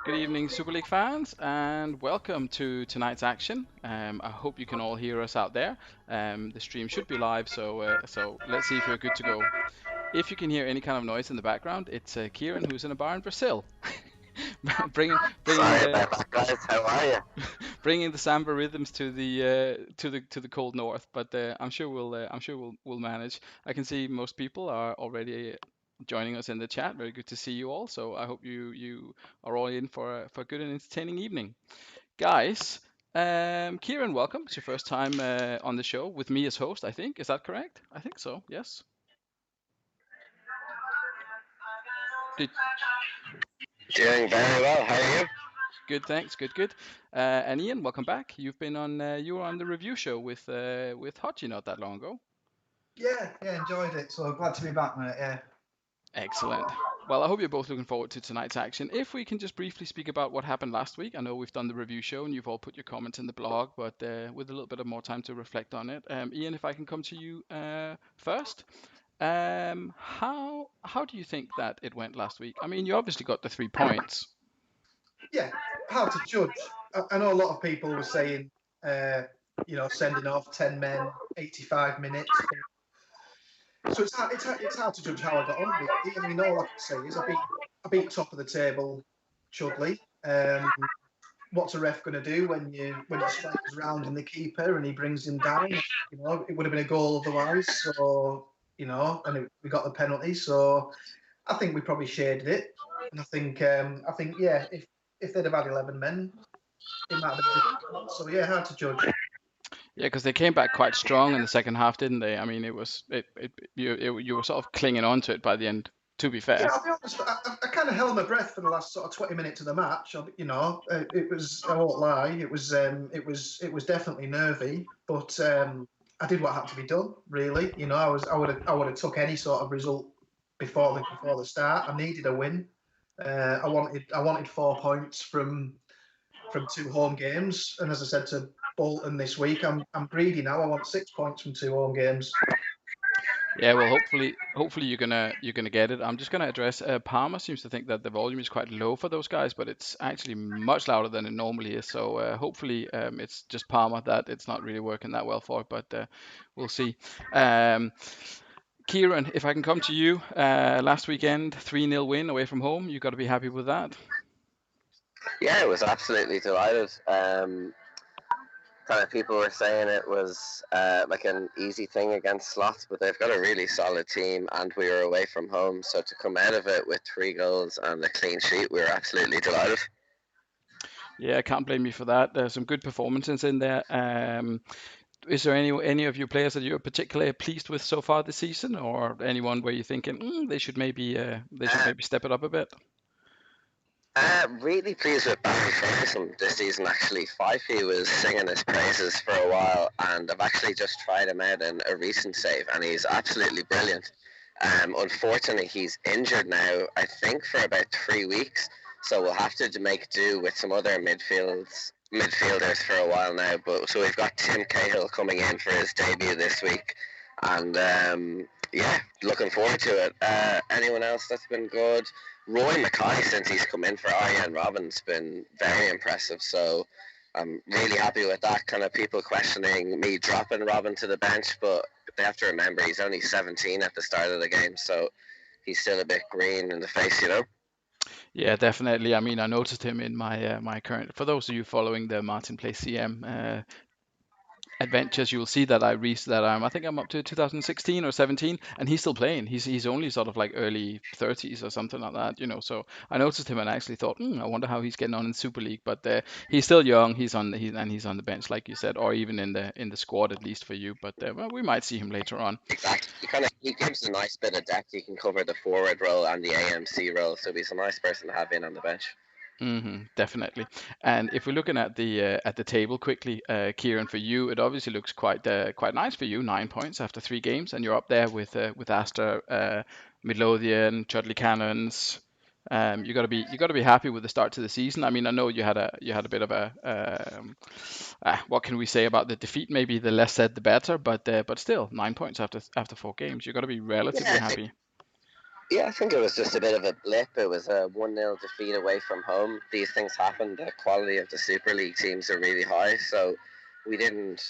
Good evening, Super League fans, and welcome to tonight's action. I hope you can all hear us out there. The stream should be live, so let's see if we're good to go. If you can hear any kind of noise in the background, it's Ciaran who's in a bar in Brazil, bringing Sorry the about that, guys. How are you? bringing the samba rhythms to the cold north. But I'm sure we'll manage. I can see most people are already joining us in the chat. Very good to see you all. So I hope you are all in for a good and entertaining evening, guys. Ciaran, welcome. It's your first time on the show with me as host. I think is that correct? I think so. Yes. Did, Doing very well. How are you? Good, thanks. Good. And Ian, welcome back. You were on the review show with Hachi not that long ago. Yeah, enjoyed it. So glad to be back, mate. Yeah. Excellent. Well, I hope you're both looking forward to tonight's action. If we can just briefly speak about what happened last week. I know we've done the review show and you've all put your comments in the blog, but with a little bit of more time to reflect on it. Ian, if I can come to you first. How do you think that it went last week? I mean, you obviously got the 3 points. Yeah, hard to judge. I know a lot of people were saying, sending off 10 men, 85 minutes. So it's hard to judge how I got on with it. I mean, all I can say is I beat top of the table, Chudley. What's a ref going to do when you strike round in the keeper and he brings him down? You know, it would have been a goal otherwise. So we got the penalty. So I think we probably shaded it. And I think yeah, if they'd have had 11 men, it might have been different. So yeah, hard to judge. Yeah, because they came back quite strong in the second half, didn't they? I mean, you were sort of clinging on to it by the end. To be fair. Yeah, I'll be honest. I kind of held my breath for the last sort of 20 minutes of the match. It was. I won't lie. It was definitely nervy, but I did what had to be done. Really, I would have took any sort of result before the start. I needed a win. I wanted 4 points from 2 home games, and as I said to Bolton this week, I'm greedy now. I want 6 points from 2 home games. Yeah, well, hopefully you're gonna get it. I'm just gonna address Palmer seems to think that the volume is quite low for those guys, but it's actually much louder than it normally is. So hopefully it's just Palmer that it's not really working that well for, but we'll see. Ciaran, if I can come to you, last weekend 3-0 win away from home. You got to be happy with that. Yeah, it was absolutely delighted. Kind of people were saying it was like an easy thing against Slots, but they've got a really solid team, and we were away from home, so to come out of it with 3 goals and a clean sheet, we were absolutely delighted. Yeah, I can't blame you for that. There's some good performances in there. Is there any of your players that you're particularly pleased with so far this season, or anyone where you're thinking they should maybe step it up a bit? Really pleased with Barry Ferguson this season, actually. Fifey was singing his praises for a while, and I've actually just tried him out in a recent save, and he's absolutely brilliant. Unfortunately, he's injured now, I think, for about 3 weeks, so we'll have to make do with some other midfielders for a while now. But so we've got Tim Cahill coming in for his debut this week, and yeah, looking forward to it. Anyone else that's been good? Roy Mackay, since he's come in for Arjen Robben's been very impressive, so I'm really happy with that. Kind of people questioning me dropping Robben to the bench, but they have to remember he's only 17 at the start of the game, so he's still a bit green in the face, you know? Yeah, definitely. I mean, I noticed him in my current. For those of you following the Martin Place CM adventures, you'll see that I think I'm up to 2016 or 17, and he's still playing. He's only sort of like early 30s or something like that, So I noticed him and I actually thought, I wonder how he's getting on in Super League. But he's still young. He's on the bench, like you said, or even in the squad at least for you. But well, we might see him later on. Exactly. He gives a nice bit of depth. He can cover the forward role and the AMC role, so he's a nice person to have in on the bench. Definitely. And if we're looking at the table quickly, Ciaran, for you, it obviously looks quite nice for you. 9 points after 3 games, and you're up there with Astor, Midlothian, Chudley Cannons. You got to be happy with the start to the season. I mean, I know you had a bit of what can we say about the defeat? Maybe the less said the better, but still 9 points after 4 games. You got to be relatively happy. Yeah, I think it was just a bit of a blip. It was a 1-0 defeat away from home. These things happen. The quality of the Super League teams are really high, so we didn't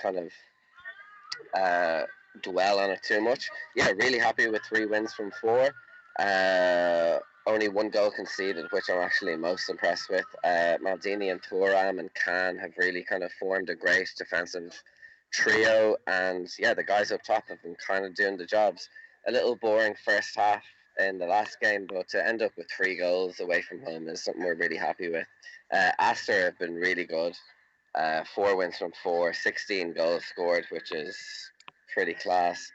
kind of uh, dwell on it too much. Yeah, really happy with 3 wins from 4. Only 1 goal conceded, which I'm actually most impressed with. Maldini and Thuram and Khan have really kind of formed a great defensive trio, and yeah, the guys up top have been kind of doing the jobs. A little boring first half in the last game, but to end up with 3 goals away from home is something we're really happy with. Astor have been really good. 4 wins from 4, 16 goals scored, which is pretty class.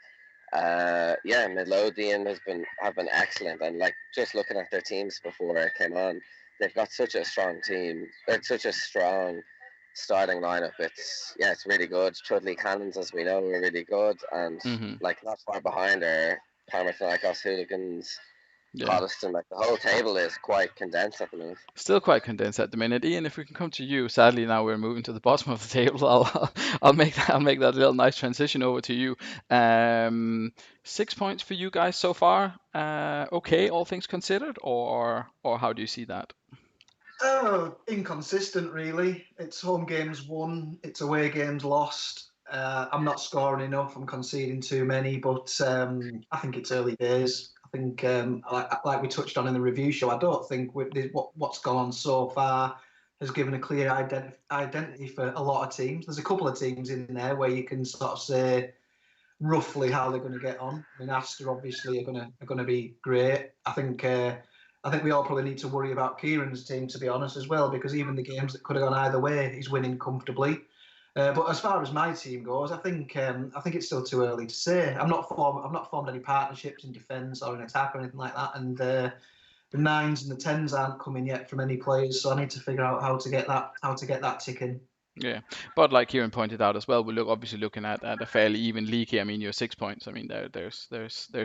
Yeah, Midlothian have been excellent, and like just looking at their teams before I came on, they've got such a strong team. It's such a strong starting lineup. It's really good. Chudley Cannons, as we know, are really good, and Hmm. like not far behind are Panathinaikos Hooligans, Yeah. Hoddesdon. Like the whole table is quite condensed at the moment. Still quite condensed at the minute. Ian, if we can come to you, sadly now we're moving to the bottom of the table. I'll make that little nice transition over to you. 6 points for you guys so far. Okay, all things considered, or how do you see that? Oh, inconsistent, really. It's home games won, it's away games lost. I'm not scoring enough. I'm conceding too many, but I think it's early days. I think, like we touched on in the review show, I don't think what's gone on so far has given a clear identity for a lot of teams. There's a couple of teams in there where you can sort of say roughly how they're going to get on. I mean, Astor obviously are going to be great. I think we all probably need to worry about Ciaran's team, to be honest, as well, because even the games that could have gone either way, he's winning comfortably. But as far as my team goes, I think it's still too early to say. I've not formed any partnerships in defence or in attack or anything like that, and the nines and the tens aren't coming yet from any players. So I need to figure out how to get that ticking. Yeah, but like Kieran pointed out as well, we look obviously looking at a fairly even league here. I mean, you're 6 points. I mean, there's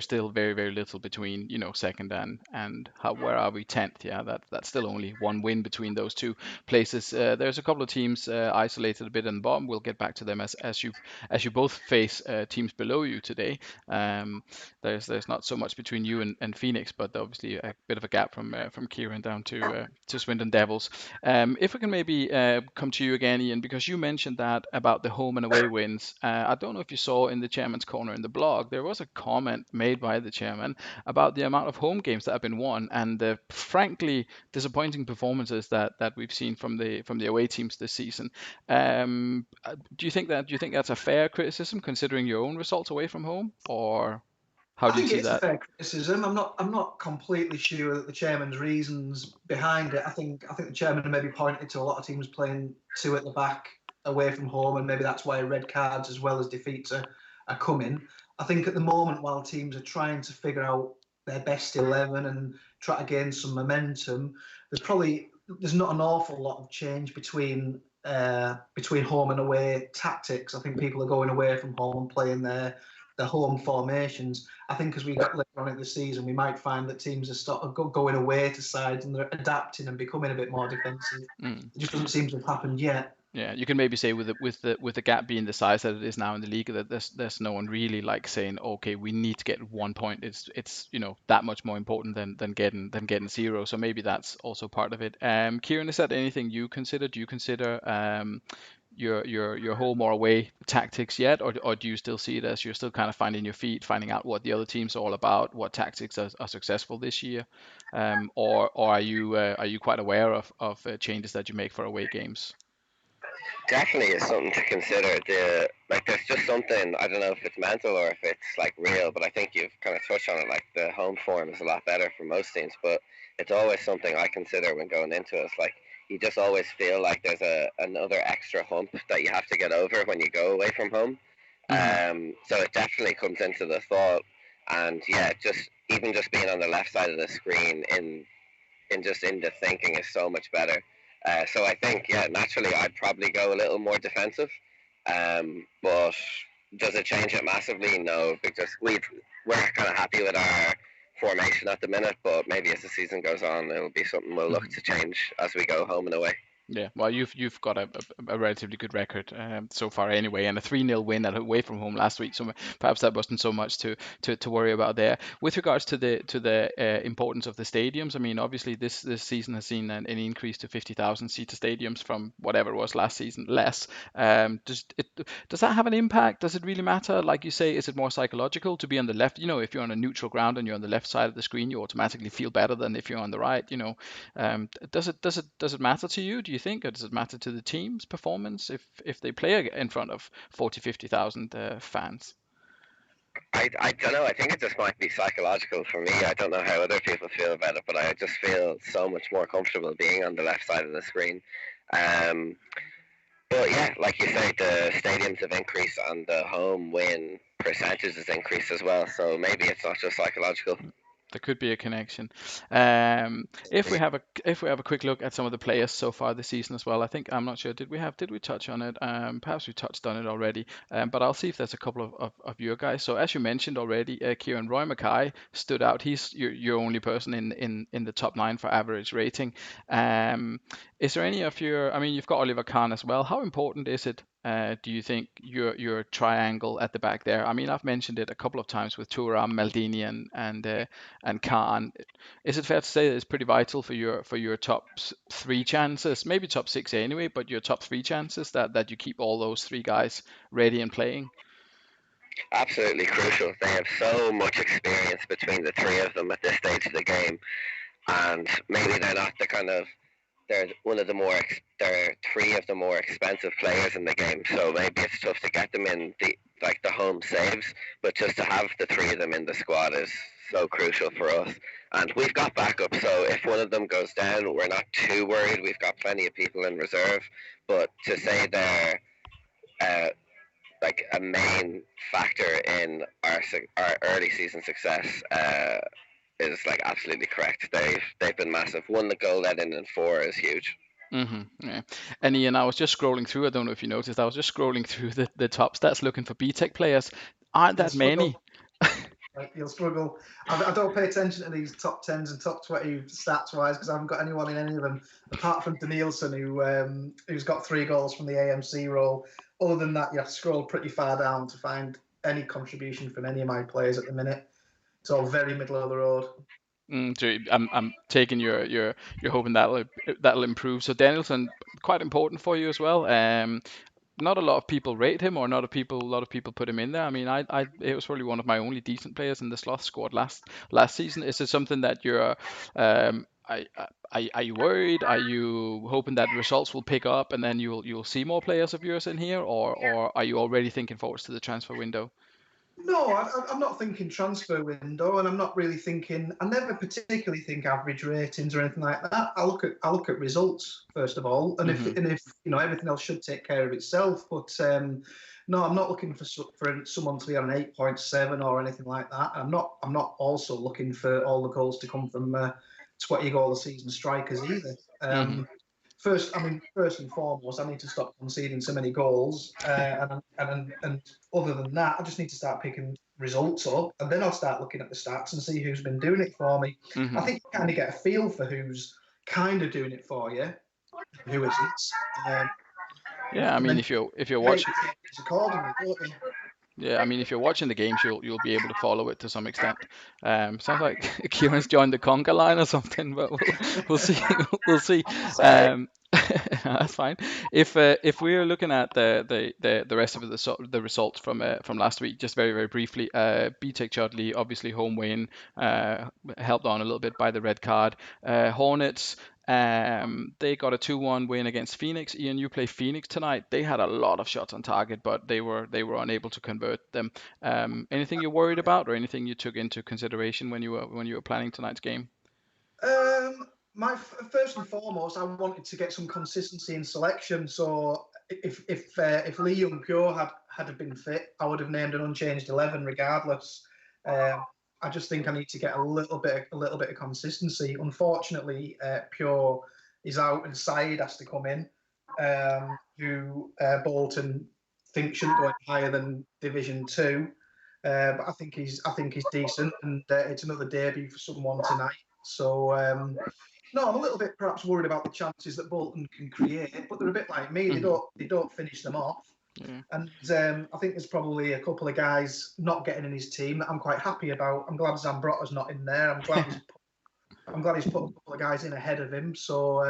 still very little between second and where are we 10th? Yeah, that's still only 1 win between those two places. There's a couple of teams isolated a bit in the bottom. We'll get back to them as you both face teams below you today. There's not so much between you and Phoenix, but obviously a bit of a gap from Kieran down to Swindon Devils. If we can maybe come to you again, Ian, because you mentioned that about the home and away wins. I don't know if you saw in the chairman's corner in the blog, there was a comment made by the chairman about the amount of home games that have been won and the frankly disappointing performances that we've seen from the away teams this season. Do you think that's a fair criticism considering your own results away from home, or how I do you think see it's a that? fair criticism. I'm not completely sure that the chairman's reasons behind it. I think the chairman maybe pointed to a lot of teams playing two at the back away from home, and maybe that's why red cards as well as defeats are coming. I think at the moment, while teams are trying to figure out their best 11 and try to gain some momentum, there's not an awful lot of change between home and away tactics. I think people are going away from home and playing their home formations. I think as we get later on in the season, we might find that teams are going away to sides and they're adapting and becoming a bit more defensive. Mm. It just doesn't seem to have happened yet. Yeah, you can maybe say with the gap being the size that it is now in the league, that there's no one really like saying, okay, we need to get 1 point. It's that much more important than getting zero. So maybe that's also part of it. Kieran, is that anything you consider? Do you consider your home or away tactics yet, or do you still see it as you're still kind of finding your feet, finding out what the other teams are all about, what tactics are successful this year, or are you quite aware of changes that you make for away games? Definitely is something to consider. There's just something, I don't know if it's mental or if it's like real, but I think you've kind of touched on it. Like the home form is a lot better for most teams, but it's always something I consider when going into it. It's like you just always feel like there's another extra hump that you have to get over when you go away from home. Hmm. So it definitely comes into the thought, and yeah, just being on the left side of the screen in the thinking is so much better. So I think, yeah, naturally I'd probably go a little more defensive. But does it change it massively? No, because we're kind of happy with our formation at the minute. But maybe as the season goes on, it'll be something we'll look Hmm. to change as we go home and away. Yeah, well, you've got a relatively good record so far anyway, and a 3-0 win away from home last week. So perhaps that wasn't so much to worry about there. With regards to the importance of the stadiums, I mean, obviously this season has seen an increase to 50,000 seater stadiums from whatever it was last season, less. Does that have an impact? Does it really matter? Like you say, is it more psychological to be on the left? You know, if you're on a neutral ground and you're on the left side of the screen, you automatically feel better than if you're on the right. You know, does it matter to you? Do you think, or does it matter to the team's performance if they play in front of 40, 50,000 fans? I don't know. I think it just might be psychological for me. I don't know how other people feel about it, but I just feel so much more comfortable being on the left side of the screen. Um, but yeah, like you say, the stadiums have increased and the home win percentage has increased as well. So maybe it's not just psychological. There could be a connection. If we have a quick look at some of the players so far this season as well, I think I'm not sure. Did we touch on it? Perhaps we touched on it already. But I'll see if there's a couple of your guys. So as you mentioned already, Kieran, Roy Mackay stood out. He's your only person in the top 9 for average rating. Is there any of your? I mean, you've got Oliver Kahn as well. How important is it? Do you think your triangle at the back there? I mean, I've mentioned it a couple of times with Thuram, Maldini, and Khan. Is it fair to say that it's pretty vital for your top 3 chances, maybe top 6 anyway, but your top 3 chances that you keep all those 3 guys ready and playing? Absolutely crucial. They have so much experience between the three of them at this stage of the game, and maybe they're not the kind of they're one of the more they're three of the more expensive players in the game, so maybe it's tough to get them in the home saves, but just to have the three of them in the squad is so crucial for us. And we've got backup, so if one of them goes down, we're not too worried. We've got plenty of people in reserve. But to say they're uh, like a main factor in our early season success is like absolutely correct. They've been massive. One goal let in 4 is huge. Yeah. And Ian, I was just scrolling through. I don't know if you noticed. I was just scrolling through the top stats looking for BTEC players. Aren't You'll that many? struggle. You'll struggle. I don't pay attention to these top 10s and top 20 stats wise because I haven't got anyone in any of them apart from Danielson, who's got 3 goals from the AMC role. Other than that, you have to scroll pretty far down to find any contribution from any of my players at the minute. It's all very middle of the road. So I'm taking you're hoping that'll improve. So Danielson, quite important for you as well. Not a lot of people rate him, or not a lot of people put him in there. I mean, it was probably one of my only decent players in the Sloth squad last season. Is it something that you're are you worried? Are you hoping that results will pick up and then you'll see more players of yours in here, or are you already thinking forwards to the transfer window? No, I'm not thinking transfer window, and I'm not really thinking. I never particularly think average ratings or anything like that. I look at results first of all, and if everything else should take care of itself. But no, I'm not looking for someone to be on an 8.7 or anything like that. I'm not also looking for all the goals to come from 20 goal a season strikers either. First and foremost, I need to stop conceding so many goals, and other than that, I just need to start picking results up, and then I'll start looking at the stats and see who's been doing it for me. I think you kind of get a feel for who's kind of doing it for you, and who isn't. Yeah, I mean, if you're watching, accordingly, don't you? yeah, I mean, if you're watching the games, you'll be able to follow it to some extent. Sounds like Kieran's joined the conga line or something, but we'll see. We'll see. Sorry. That's fine. If we're looking at the rest of the results from last week, just very very briefly, BTEC Chudley, obviously home win, helped on a little bit by the red card. Hornets. They got a 2-1 win against Phoenix. Ian, you play Phoenix tonight. They had a lot of shots on target, but they were unable to convert them. Anything you're worried about, or anything you took into consideration when you were planning tonight's game? First and foremost, I wanted to get some consistency in selection. So if Lee Young Pyo had been fit, I would have named an unchanged 11 regardless. I just think I need to get a little bit of consistency. Unfortunately, Pure is out and Said has to come in, who Bolton think shouldn't go any higher than Division 2. But I think he's decent, and it's another debut for someone tonight. So No, I'm a little bit perhaps worried about the chances that Bolton can create, but they're a bit like me. They don't finish them off. Yeah. And I think there's probably a couple of guys not getting in his team that I'm quite happy about. I'm glad Zambrotta's not in there. I'm glad he's put a couple of guys in ahead of him. So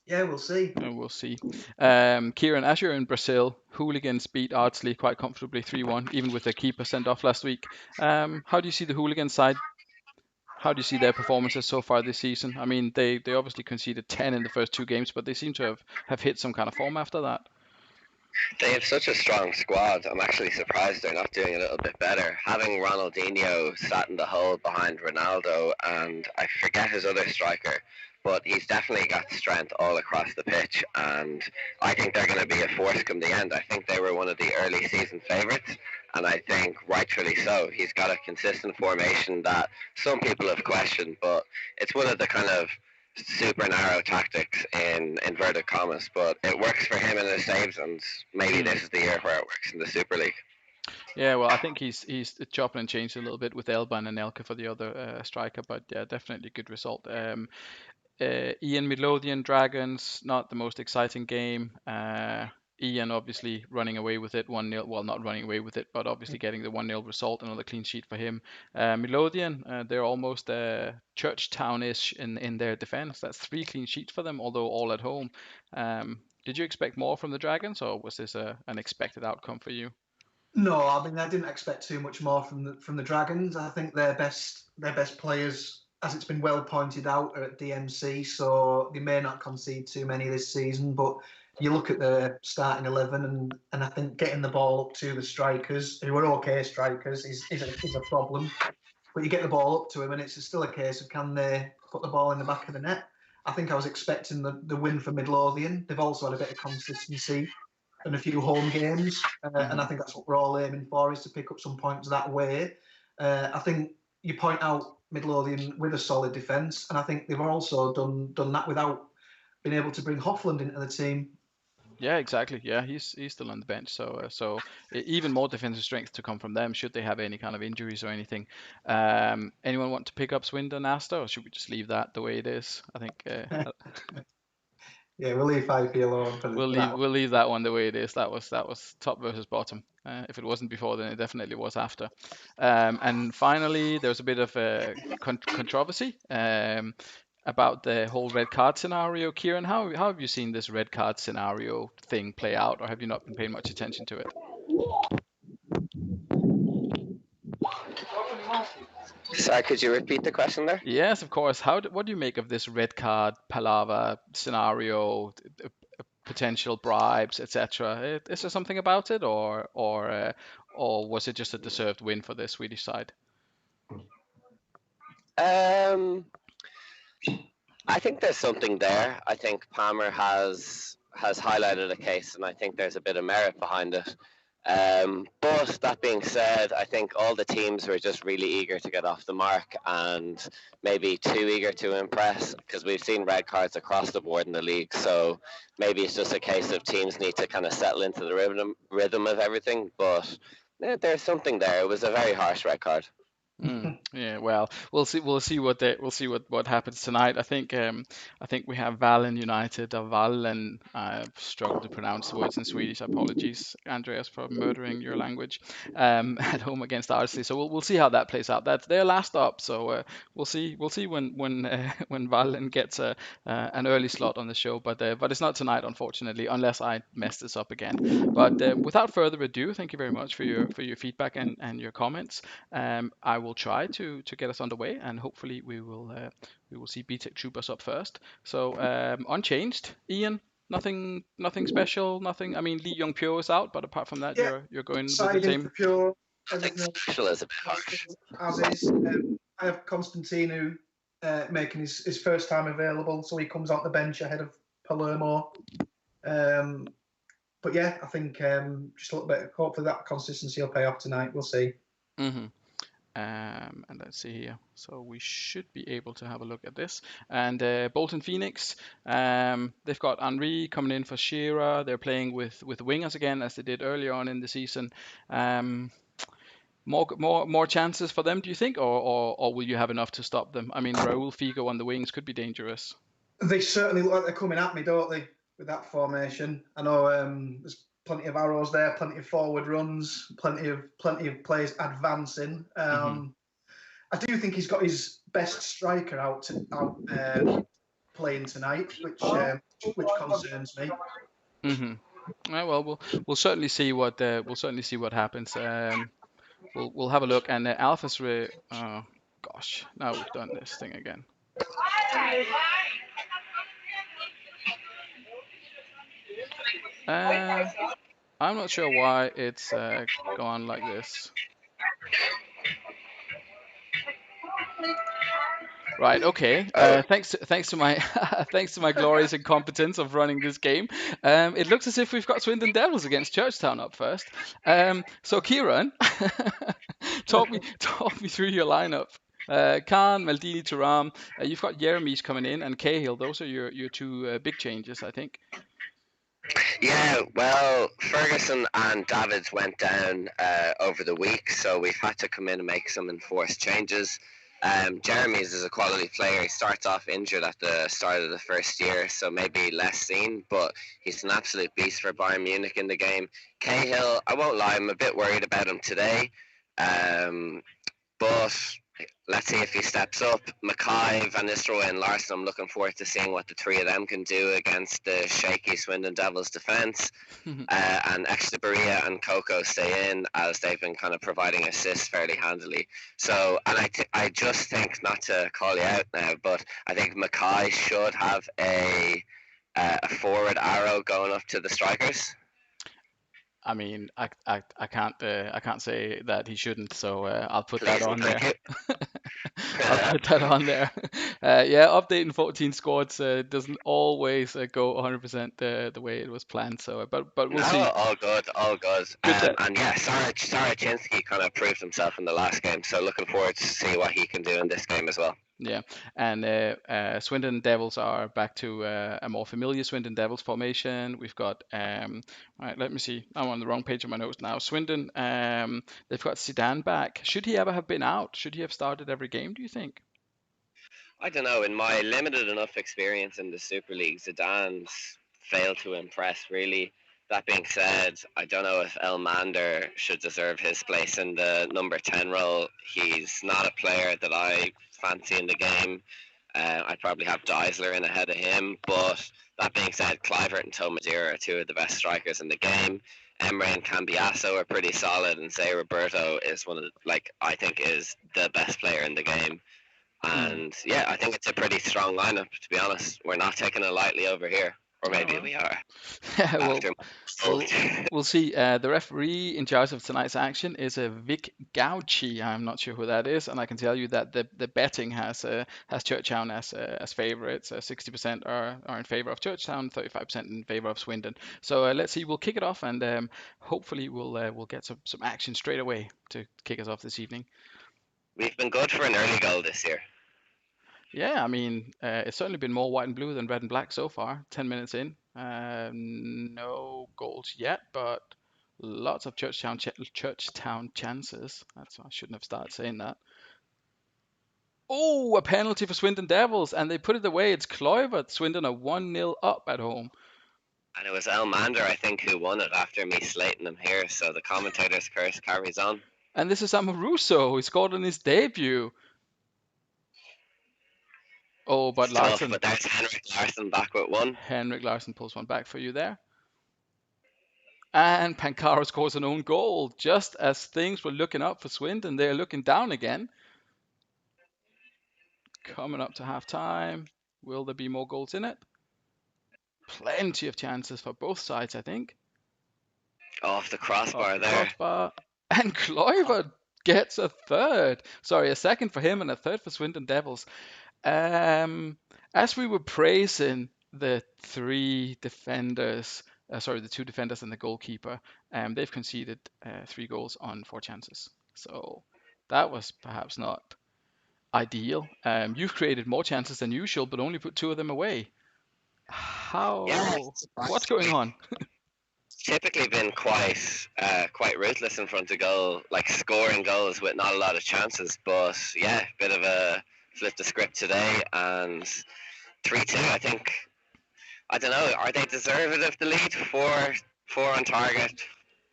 yeah, we'll see. We'll see. Ciaran, as you're in Brazil, Hooligans beat Ardsley quite comfortably 3-1, even with their keeper sent off last week. How do you see the Hooligans side? How do you see their performances so far this season? I mean, they obviously conceded 10 in the first 2 games, but they seem to have hit some kind of form after that. They have such a strong squad. I'm actually surprised they're not doing a little bit better. Having Ronaldinho sat in the hole behind Ronaldo, and I forget his other striker, but he's definitely got strength all across the pitch, and I think they're going to be a force come the end. I think they were one of the early season favourites, and I think rightfully so. He's got a consistent formation that some people have questioned, but it's one of the kind of super narrow tactics in inverted commas, but it works for him in his saves, and maybe this is the year where it works in the Super League. Yeah, well, I think he's chopping and changed a little bit with Elban and Elka for the other striker, but yeah, definitely good result. Ian Midlothian Dragons, not the most exciting game. Ian obviously running away with it 1-0. Well, not running away with it, but obviously getting the 1-0 result, another clean sheet for him. Midlothian, they're almost Churchtown-ish in their defence. That's 3 clean sheets for them, although all at home. Did you expect more from the Dragons, or was this an expected outcome for you? No, I mean I didn't expect too much more from the Dragons. I think their best players, as it's been well pointed out, are at DMC, so they may not concede too many this season. But you look at the starting 11, and I think getting the ball up to the strikers, who are okay strikers, is a problem. But you get the ball up to him, and it's still a case of can they put the ball in the back of the net. I think I was expecting the win for Midlothian. They've also had a bit of consistency and a few home games, and I think that's what we're all aiming for, is to pick up some points that way. I think you point out Midlothian with a solid defence, and I think they've also done that without being able to bring Hoffland into the team. Yeah, exactly. Yeah, he's still on the bench, so even more defensive strength to come from them should they have any kind of injuries or anything. Anyone want to pick up Swindon Asta, or should we just leave that the way it is? I think Yeah, we'll leave 5P alone for that one. we'll leave that one the way it is. That was top versus bottom. If it wasn't before, then it definitely was after. And finally, there's a bit of a controversy about the whole red card scenario. Ciaran, how have you seen this red card scenario thing play out, or have you not been paying much attention to it? Sorry, could you repeat the question there? Yes, of course. What do you make of this red card palaver scenario, potential bribes, etc.? Is there something about it, or was it just a deserved win for the Swedish side? I think there's something there. I think Palmer has highlighted a case, and I think there's a bit of merit behind it. But that being said, I think all the teams were just really eager to get off the mark, and maybe too eager to impress, because we've seen red cards across the board in the league. So maybe it's just a case of teams need to kind of settle into the rhythm of everything. But there's something there. It was a very harsh red card. Yeah, well, we'll see what happens tonight. I think we have Valen United, or Valen. I've struggled to pronounce the words in Swedish. Apologies, Andreas, for murdering your language. At home against Ardsley, so we'll see how that plays out. That's their last up, so we'll see when when Valen gets an early slot on the show. But it's not tonight, unfortunately, unless I mess this up again. But without further ado, thank you very much for your feedback and your comments. I will try to get us underway, and hopefully we will see BTEC troop us up first. So unchanged, Ian. Nothing special. Nothing. I mean, Lee Young Pyo is out, but apart from that, you're going with the same. Pure, I think special is a bit harsh. As is, I have Constantino making his first time available, so he comes out the bench ahead of Palermo. But yeah, I think just a little bit. Hopefully that consistency will pay off tonight. We'll see. And let's see here. So we should be able to have a look at this. And Bolton Phoenix, they've got Henri coming in for Shearer. They're playing with wingers again, as they did earlier on in the season. more chances for them, do you think, or will you have enough to stop them? I mean, Raul Figo on the wings could be dangerous. They certainly look like they're coming at me, don't they, with that formation? I know there's plenty of arrows there, plenty of forward runs, plenty of players advancing. I do think he's got his best striker out playing tonight, which concerns me. Well, we'll certainly see what happens. We'll have a look. And Alpha's oh gosh, now we've done this thing again. I'm not sure why it's gone like this. Right. Okay. Thanks to my thanks to my glorious incompetence of running this game. It looks as if we've got Swindon Devils against Churchtown up first. So Ciaran, talk me through your lineup. Khan, Maldini, Thuram. You've got Jeremy's coming in and Cahill. Those are your two big changes, I think. Yeah, well, Ferguson and Davids went down over the week, so we've had to come in and make some enforced changes. Jeremy's is a quality player. He starts off injured at the start of the first year, so maybe less seen, but he's an absolute beast for Bayern Munich in the game. Cahill, I won't lie, I'm a bit worried about him today, but let's see if he steps up. Mackay, Van Nistelrooy and Larsson, I'm looking forward to seeing what the three of them can do against the shaky Swindon Devils defence. And Echevarria and Coco stay in, as they've been kind of providing assists fairly handily. So, and I just think, not to call you out now, but I think Mackay should have a forward arrow going up to the strikers. I mean, I can't say that he shouldn't, so I'll put that on there. I'll put that on there. Yeah, updating 14 squads doesn't always go 100% the way it was planned. So, but we'll see. All good. And yeah, Sarachinsky kind of proved himself in the last game, so looking forward to see what he can do in this game as well. Yeah, and Swindon Devils are back to a more familiar Swindon Devils formation. We've got, right, let me see. I'm on the wrong page of my notes now. Swindon, they've got Zidane back. Should he ever have been out? Should he have started every game, do you think? I don't know. In my limited enough experience in the Super League, Zidane's failed to impress, really. That being said, I don't know if Elmander should deserve his place in the number 10 role. He's not a player that I fancy in the game. I'd probably have Deisler in ahead of him. But that being said, Clivert and Tomadira are two of the best strikers in the game. Emre and Cambiasso are pretty solid, and Zé Roberto is one of I think is the best player in the game. And yeah, I think it's a pretty strong lineup, to be honest. We're not taking it lightly over here. Or maybe we are. We'll see. The referee in charge of tonight's action is Vic Gauci. I'm not sure who that is, and I can tell you that the betting has Churchtown as favourites. 60% are in favour of Churchtown, 35% in favour of Swindon. So let's see. We'll kick it off, and hopefully we'll get some action straight away to kick us off this evening. We've been good for an early goal this year. Yeah, I mean, it's certainly been more white and blue than red and black so far. 10 minutes in, no goals yet, but lots of Churchtown chances. I shouldn't have started saying that. Oh, a penalty for Swindon Devils, and they put it away. It's Kluivert. Swindon are 1-0 up at home. And it was Elmander, I think, who won it after me slating him here. So the commentator's curse carries on. And this is Amoruso, who scored on his debut. Oh, but Larsson. But there's Henrik Larsson back with one. Henrik Larsson pulls one back for you there. And Pancaro scores an own goal. Just as things were looking up for Swindon, they're looking down again. Coming up to half-time. Will there be more goals in it? Plenty of chances for both sides, I think. Off the crossbar there. And Kluivert gets a third. Sorry, a second for him and a third for Swindon Devils. As we were praising the the two defenders and the goalkeeper, they've conceded 3 goals on 4 chances. So that was perhaps not ideal. You've created more chances than usual, but only put 2 of them away. How? Yeah, what's going on? typically been quite ruthless in front of goal, like scoring goals with not a lot of chances. But yeah, bit of a flip the script today, and 3-2. I think, I don't know. Are they deserving of the lead? Four on target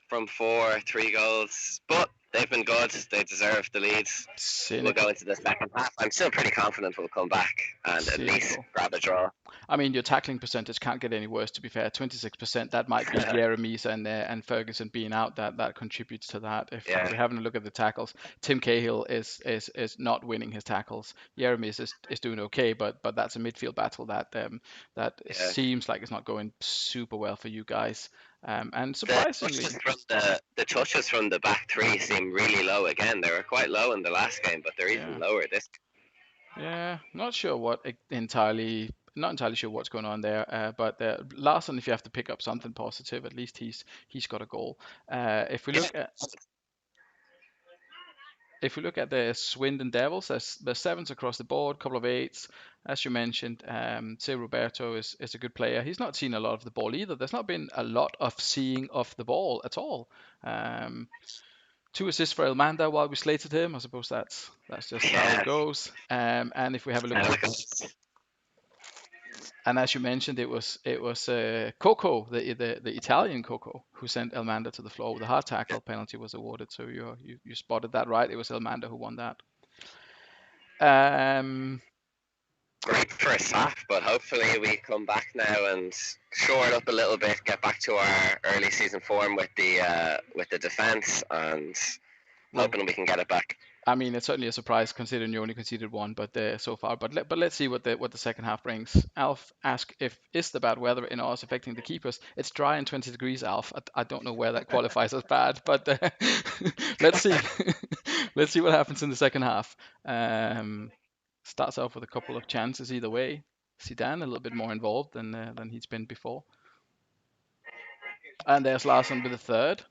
from four, 3 goals. But they've been good. They deserve the leads. We'll Cynical. go into the second half. I'm still pretty confident we'll come back and at least Cynical. grab a draw. I mean, your tackling percentage can't get any worse. To be fair, 26%. That might be Jeremy's and Ferguson being out. That contributes to that. If Yeah. we're having a look at the tackles, Tim Cahill is not winning his tackles. Jeremy is doing okay, but that's a midfield battle that Yeah. seems like it's not going super well for you guys. And The surprisingly, touches from the back three seem really low again. They were quite low in the last game, but they're yeah. even lower this. Yeah, not sure not entirely sure what's going on there. But Larson, if you have to pick up something positive, at least he's got a goal. If we look at the Swindon Devils, there's 7s across the board, couple of 8s. As you mentioned, say Roberto is a good player. He's not seen a lot of the ball either. There's not been a lot of seeing of the ball at all. 2 assists for Elmander while we slated him. I suppose that's just how it goes. And if we have a look at, and as you mentioned, it was Coco, the Italian Coco, who sent Elmander to the floor with a hard tackle. Penalty was awarded, so you spotted that right. It was Elmander who won that. Great first half, but hopefully we come back now and shore it up a little bit, get back to our early season form with the defense, and hoping we can get it back. I mean, it's certainly a surprise considering you only conceded 1, but so far. But let's see what the second half brings. Alf asked is the bad weather in Oz affecting the keepers? It's dry and 20 degrees, Alf. I don't know where that qualifies as bad, but let's see. Let's see what happens in the second half. Starts off with a couple of chances either way. Zidane a little bit more involved than he's been before. And there's Larson with the third.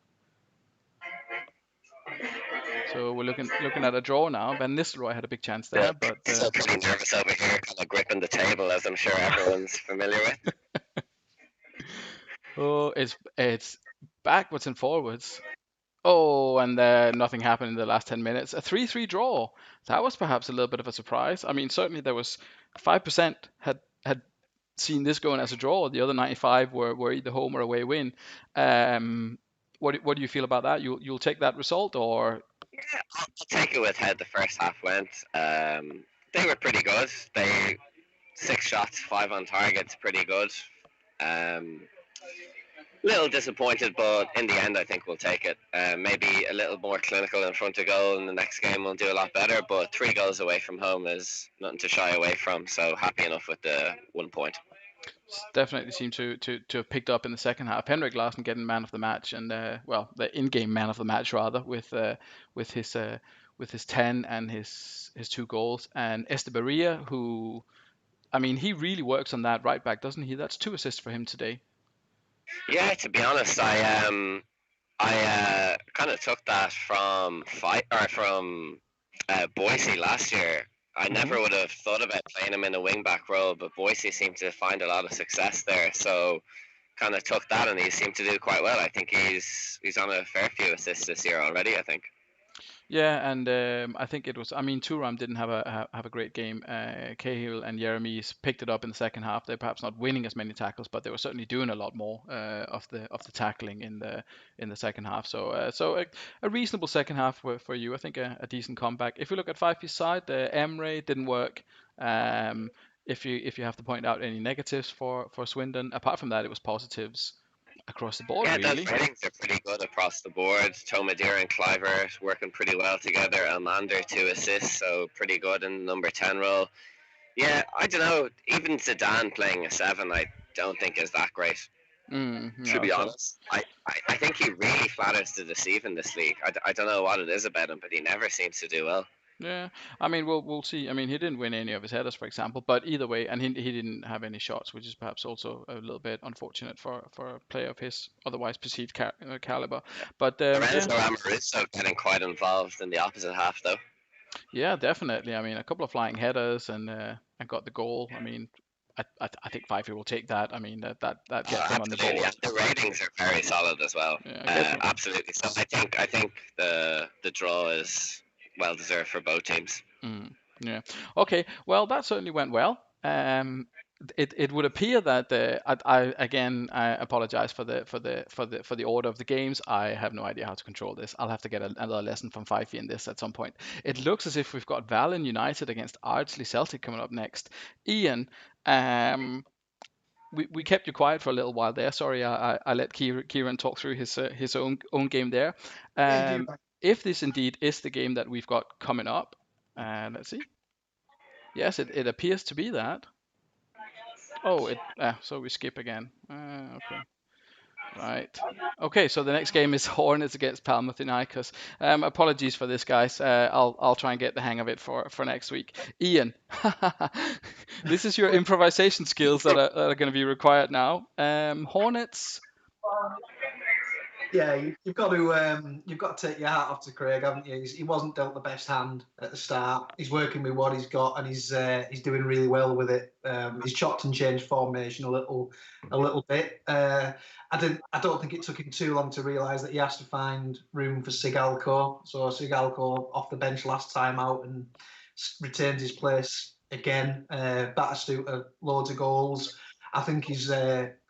So we're looking at a draw now. Van Nistelrooy had a big chance there, but still pretty nervous over here, kind of gripping the table, as I'm sure everyone's familiar with. Oh, it's backwards and forwards. Oh, and nothing happened in the last 10 minutes. A 3-3 draw. That was perhaps a little bit of a surprise. I mean, certainly there was 5% had seen this going as a draw. The other 95 were either home or away win. What do you feel about that? You'll take that result, or? Yeah, I'll take it with how the first half went. They were pretty good. 6 shots, 5 on target, pretty good. Little disappointed, but in the end, I think we'll take it. Maybe a little more clinical in front of goal in the next game. We'll do a lot better, but 3 goals away from home is nothing to shy away from. So happy enough with the 1 point. Definitely seemed to have picked up in the second half. Henrik Larsson getting man of the match, and the in-game man of the match rather, with his 10 and his 2 goals, and Estebaria, who, I mean, he really works on that right back, doesn't he? That's 2 assists for him today. Yeah, to be honest, I kind of took that from Boise last year. I never would have thought about playing him in a wing-back role, but Boise seemed to find a lot of success there. So kind of took that, and he seemed to do quite well. I think he's on a fair few assists this year already, I think. Yeah, and I think it was. I mean, Thuram didn't have a great game. Cahill and Jeremy's picked it up in the second half. They're perhaps not winning as many tackles, but they were certainly doing a lot more of the tackling in the second half. So a reasonable second half for you. I think a decent comeback. If you look at Fifey's side, Emre didn't work. If you have to point out any negatives for Swindon, apart from that, it was positives across the board, yeah, really. Those ratings are pretty good across the board. Tomadir and Cliver working pretty well together. Elmander 2 assists, so pretty good in the number 10 role. Yeah, I don't know. Even Zidane playing a 7, I don't think is that great. To be honest, I think he really flatters to deceive in this league. I don't know what it is about him, but he never seems to do well. Yeah, I mean, we'll see. I mean, he didn't win any of his headers, for example, but either way, and he didn't have any shots, which is perhaps also a little bit unfortunate for a player of his otherwise perceived caliber. But Lorenzo Amoruso getting quite involved in the opposite half, though. Yeah, definitely. I mean, a couple of flying headers and got the goal. I mean, I think 5-3 will take that. I mean, that gets them on the Absolutely, board. and the ratings are very solid as well. Yeah, Absolutely. So I think the draw is well deserved for both teams. Yeah. Okay. Well, that certainly went well. It would appear that I apologize for the order of the games. I have no idea how to control this. I'll have to get another lesson from Fifey in this at some point. It looks as if we've got Valen United against Ardsley Celtic coming up next. Ian, we kept you quiet for a little while there. Sorry, I let Ciaran talk through his own game there. If this indeed is the game that we've got coming up, let's see. Yes, it appears to be that. Oh, so we skip again. Okay. Right. Okay, so the next game is Hornets against Panathinaikos. Apologies for this, guys. I'll try and get the hang of it for next week. Ian, this is your improvisation skills that are going to be required now. Hornets. Yeah, you've got to take your hat off to Craig, haven't you? He wasn't dealt the best hand at the start. He's working with what he's got, and he's doing really well with it. He's chopped and changed formation a little bit. I don't think it took him too long to realise that he has to find room for Sigalko. So Sigalko off the bench last time out and retained his place again. Batistuta, loads of goals. I think he's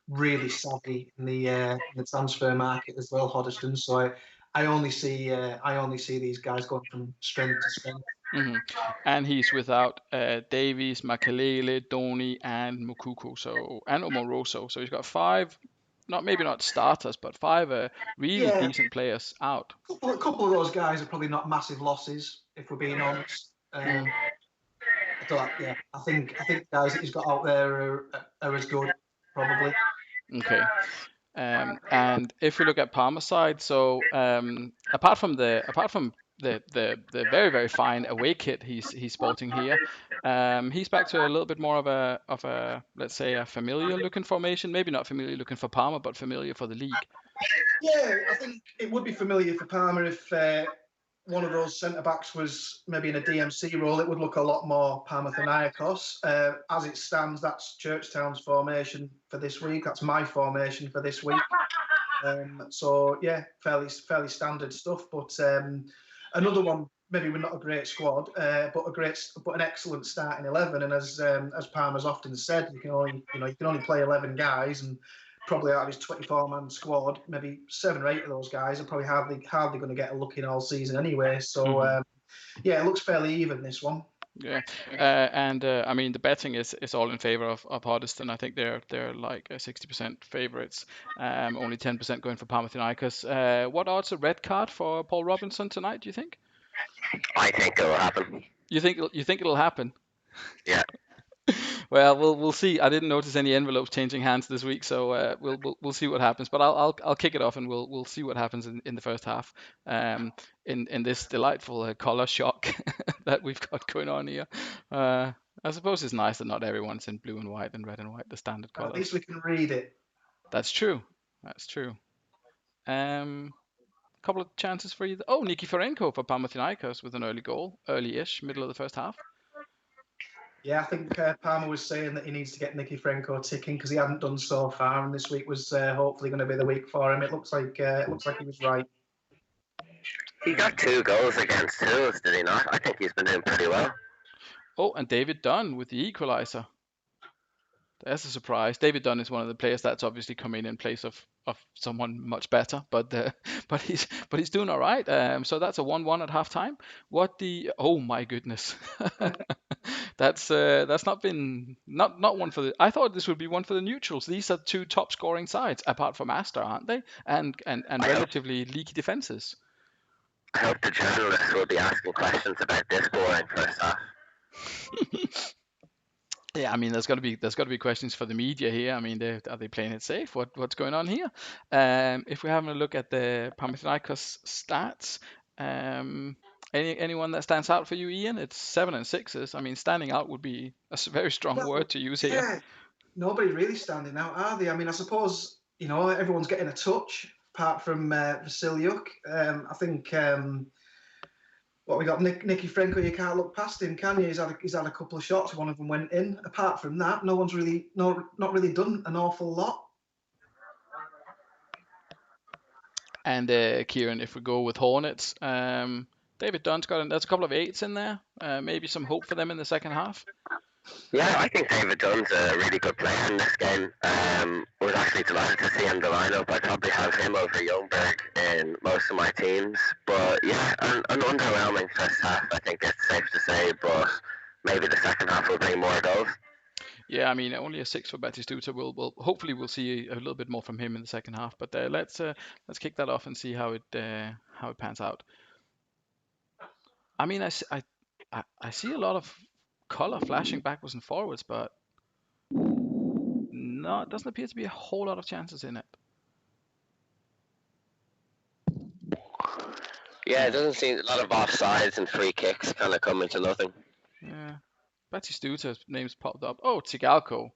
really savvy in the transfer market as well, Hoddesdon. So I only see these guys going from strength to strength. Mm-hmm. And he's without Davies, Makelele, Doni, and Mokuko, and Omoroso. So he's got 5, maybe not starters, but 5 really decent players out. A couple of those guys are probably not massive losses, if we're being honest. I think the guys that he's got out there are as good, probably. Okay. And if we look at Parma's side, so apart from the very, very fine away kit he's sporting here, he's back to a little bit more of a let's say a familiar looking formation. Maybe not familiar looking for Parma, but familiar for the league. Yeah, I think it would be familiar for Parma if one of those centre-backs was maybe in a DMC role. It would look a lot more Panathinaikos. As it stands, that's Churchtown's formation for this week. That's my formation for this week. So, yeah, fairly standard stuff. But another one, maybe we're not a great squad, but an excellent starting 11. And as Parma's often said, you can only play 11 guys, and probably out of his 24-man squad, maybe 7 or 8 of those guys are probably hardly going to get a look in all season anyway. So, yeah, it looks fairly even, this one. Yeah, and I mean the betting is all in favor of Hoddesdon. I think they're like 60% favorites, only 10% going for Panathinaikos. What odds a red card for Paul Robinson tonight? Do you think? I think it will happen. You think it'll happen? Yeah. Well, we'll see. I didn't notice any envelopes changing hands this week, so we'll see what happens. But I'll kick it off, and we'll see what happens in the first half. In this delightful color shock that we've got going on here. I suppose it's nice that not everyone's in blue and white and red and white, the standard colors. At least we can read it. That's true. Couple of chances for you. Oh, Nikiforenko for Panathinaikos with an early goal, early-ish, middle of the first half. Yeah, I think Parma was saying that he needs to get Nikiforenko ticking because he hadn't done so far, and this week was hopefully going to be the week for him. It looks like he was right. He got 2 goals against Hills, did he not? I think he's been doing pretty well. Oh, and David Dunn with the equaliser. That's a surprise. David Dunn is one of the players that's obviously come in place of someone much better, but he's doing all right. So that's a 1-1 at halftime. Oh my goodness, that's not one for the. I thought this would be one for the neutrals. These are 2 top scoring sides, apart from Astor, aren't they? And relatively leaky defenses. I hope the journalists will be asking questions about this boring first half. Yeah, I mean, there's got to be questions for the media here. I mean, are they playing it safe? What's going on here? If we're having a look at the Panathinaikos stats, anyone that stands out for you, Ian? It's 7 and 6s. I mean, standing out would be a very strong word to use here. Yeah, nobody really standing out, are they? I mean, I suppose everyone's getting a touch apart from Vasiliuk. I think What we got, Nicky Franco, you can't look past him, can you? He's had a couple of shots, one of them went in. Apart from that, no one's really not really done an awful lot. And Ciaran, if we go with Hornets, David Dunn's there's a couple of 8s in there. Maybe some hope for them in the second half. Yeah, I think David Dunn's a really good player in this game. Was actually delighted to see him in the lineup. I'd probably have him over Youngberg in most of my teams. But yeah, an underwhelming first half, I think it's safe to say. But maybe the second half will bring more goals. Yeah, I mean, only a 6 for Batistuta. We'll hopefully we'll see a little bit more from him in the second half. But let's kick that off and see how it pans out. I mean, I see a lot of color flashing backwards and forwards, but no, it doesn't appear to be a whole lot of chances in it. Yeah, it doesn't seem a lot of offsides and free kicks kind of coming to nothing. Yeah, Batistuta's name's popped up. Oh, Tsigalco.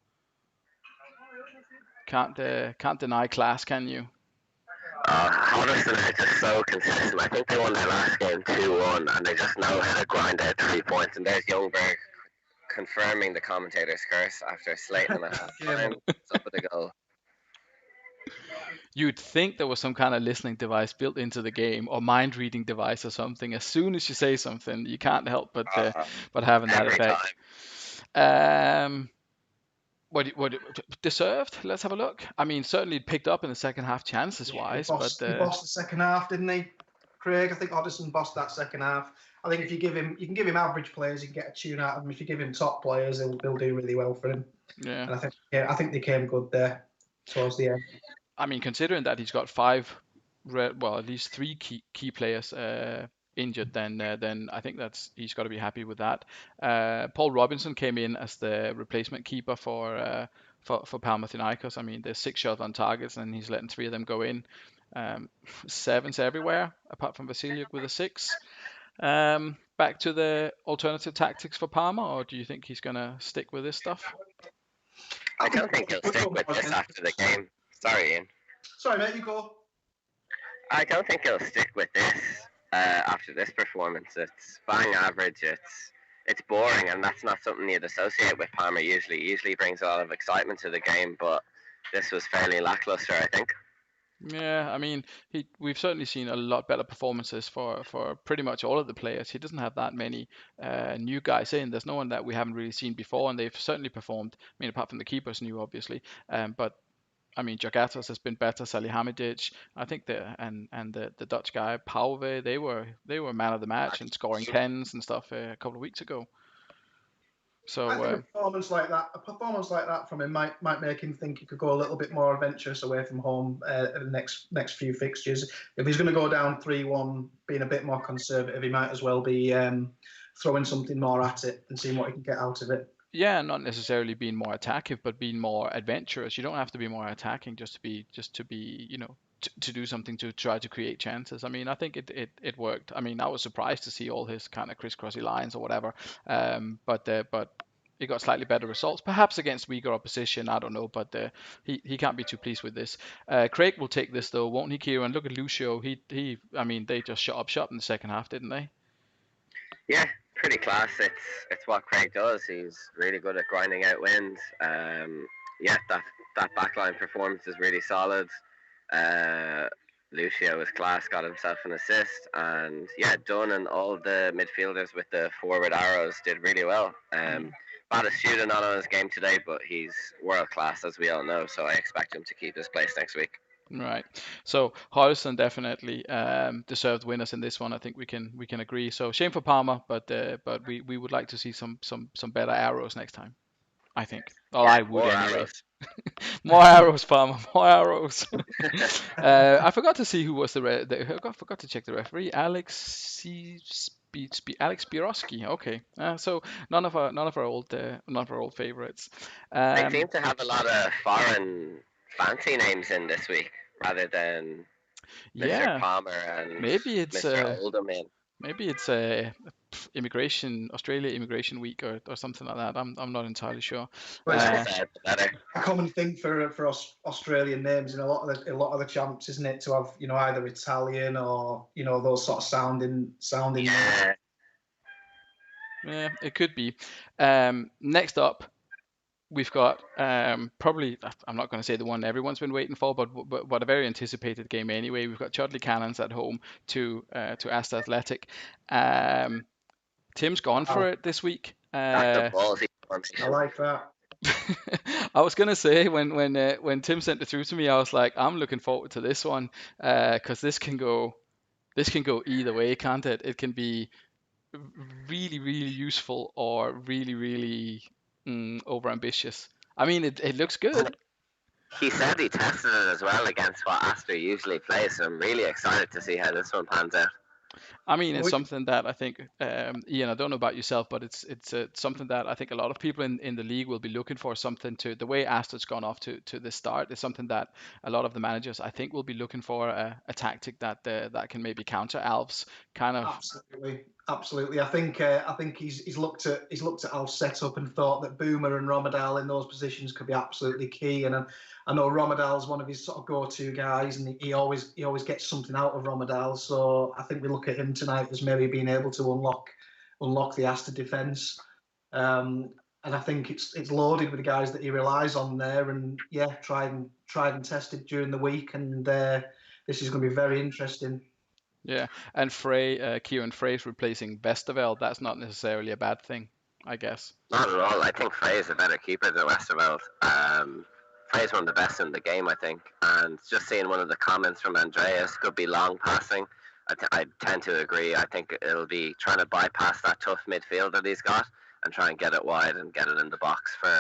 Can't deny class, can you? Hoddesdon are just so consistent. I think they won their last game 2-1, and they just know how to grind out 3 points. And there's Youngberg confirming the commentator's curse after slating him at half-time. It's up with the goal. You'd think there was some kind of listening device built into the game, or mind reading device or something. As soon as you say something, you can't help but having that effect. What deserved? Let's have a look. I mean, certainly picked up in the second half chances wise, he bossed the second half, didn't he, Craig? I think Hoddesdon bossed that second half. I think if you can give him average players, you can get a tune out of him. If you give him top players, they'll do really well for him. Yeah. And I think they came good there towards the end. I mean, considering that he's got 5, at least 3 key players injured, then I think he's got to be happy with that. Paul Robinson came in as the replacement keeper for Panathinaikos. I mean, there's 6 shots on targets, and he's letting 3 of them go in. 7s everywhere, apart from Vasiliuk with a 6. Back to the alternative tactics for Parma, or do you think he's going to stick with this stuff? I don't think he'll stick with this after the game. Sorry, Ian. Sorry, mate, you go. I don't think he'll stick with this after this performance. It's bang average. It's boring, and that's not something you'd associate with Palmer usually. He usually brings a lot of excitement to the game, but this was fairly lackluster, I think. Yeah, I mean, we've certainly seen a lot better performances for pretty much all of the players. He doesn't have that many new guys in. There's no one that we haven't really seen before, and they've certainly performed. I mean, apart from the keepers new, obviously. But I mean, Jagatos has been better. Salihamidzic, I think the Dutch guy Pauve, they were man of the match and scoring 10s and stuff a couple of weeks ago. So I think a performance like that from him might make him think he could go a little bit more adventurous away from home in the next few fixtures. If he's going to go down 3-1, being a bit more conservative, he might as well be throwing something more at it and seeing what he can get out of it. Yeah, not necessarily being more attacking, but being more adventurous. You don't have to be more attacking just to be to do something to try to create chances. I mean, I think it worked. I mean, I was surprised to see all his kind of crisscrossy lines or whatever. But he got slightly better results, perhaps against weaker opposition. I don't know, but he can't be too pleased with this. Craig will take this though, won't he, Ciaran? Look at Lucio. I mean, they just shut up shop in the second half, didn't they? Yeah, pretty class. It's what Craig does. He's really good at grinding out wins. Yeah, that backline performance is really solid. Lucio was class, got himself an assist, and yeah, Dunn and all the midfielders with the forward arrows did really well. Batistuta not on his game today, but he's world class, as we all know, so I expect him to keep his place next week. Right. So Hoddesdon definitely deserved winners in this one. I think we can agree. So shame for Parma, but we would like to see some better arrows next time, I think. Well, yeah, I would anyway. More arrows, Parma. More arrows. I forgot to see who was I forgot to check the referee. Alex Biroski. Okay. So none of our old favorites. They seem to have a lot of foreign fancy names in this week rather than Mr. Palmer and maybe it's Mr. Oldham in. Maybe it's Australia immigration week or something like that. I'm not entirely sure. But it's Uh, Better, better. a common thing for Australian names in a lot of the champs, isn't it, to have either Italian or those sort of sounding names. Yeah. yeah, it could be. Next up, we've got probably, I'm not going to say the one everyone's been waiting for, but a very anticipated game anyway. We've got Chudley Cannons at home to Asta Athletic. Tim's gone for Wow, it this week. That's a ballsy I formation. like that. I was gonna say when Tim sent it through to me, I was like, I'm looking forward to this one because this can go either way, can't it? It can be really really useful or really really over ambitious. I mean, it looks good. He said he tested it as well against what Astor usually plays, so I'm really excited to see how this one pans out. I mean, it's We- something that I think, Ian, I don't know about yourself, but it's something that I think a lot of people in the league will be looking for. Something to the way Astor's gone off to the start is something that a lot of the managers I think will be looking for a tactic that can maybe counter Alves kind of. Absolutely. I think he's looked at our setup and thought that Boomer and Romadal in those positions could be absolutely key. And I know Romadal's one of his sort of go-to guys, and he always gets something out of Romadal. So I think we look at him tonight as maybe being able to unlock the Astor defence. And I think it's loaded with the guys that he relies on there. And yeah, tried and tested during the week, and this is going to be very interesting. Yeah, and Kieran Frey's replacing Westerveld. That's not necessarily a bad thing, I guess. Not at all. I think Frey's a better keeper than Westerveld. Frey's one of the best in the game, I think. And just seeing one of the comments from Andreas, could be long passing. I tend to agree. I think it'll be trying to bypass that tough midfield that he's got and try and get it wide and get it in the box for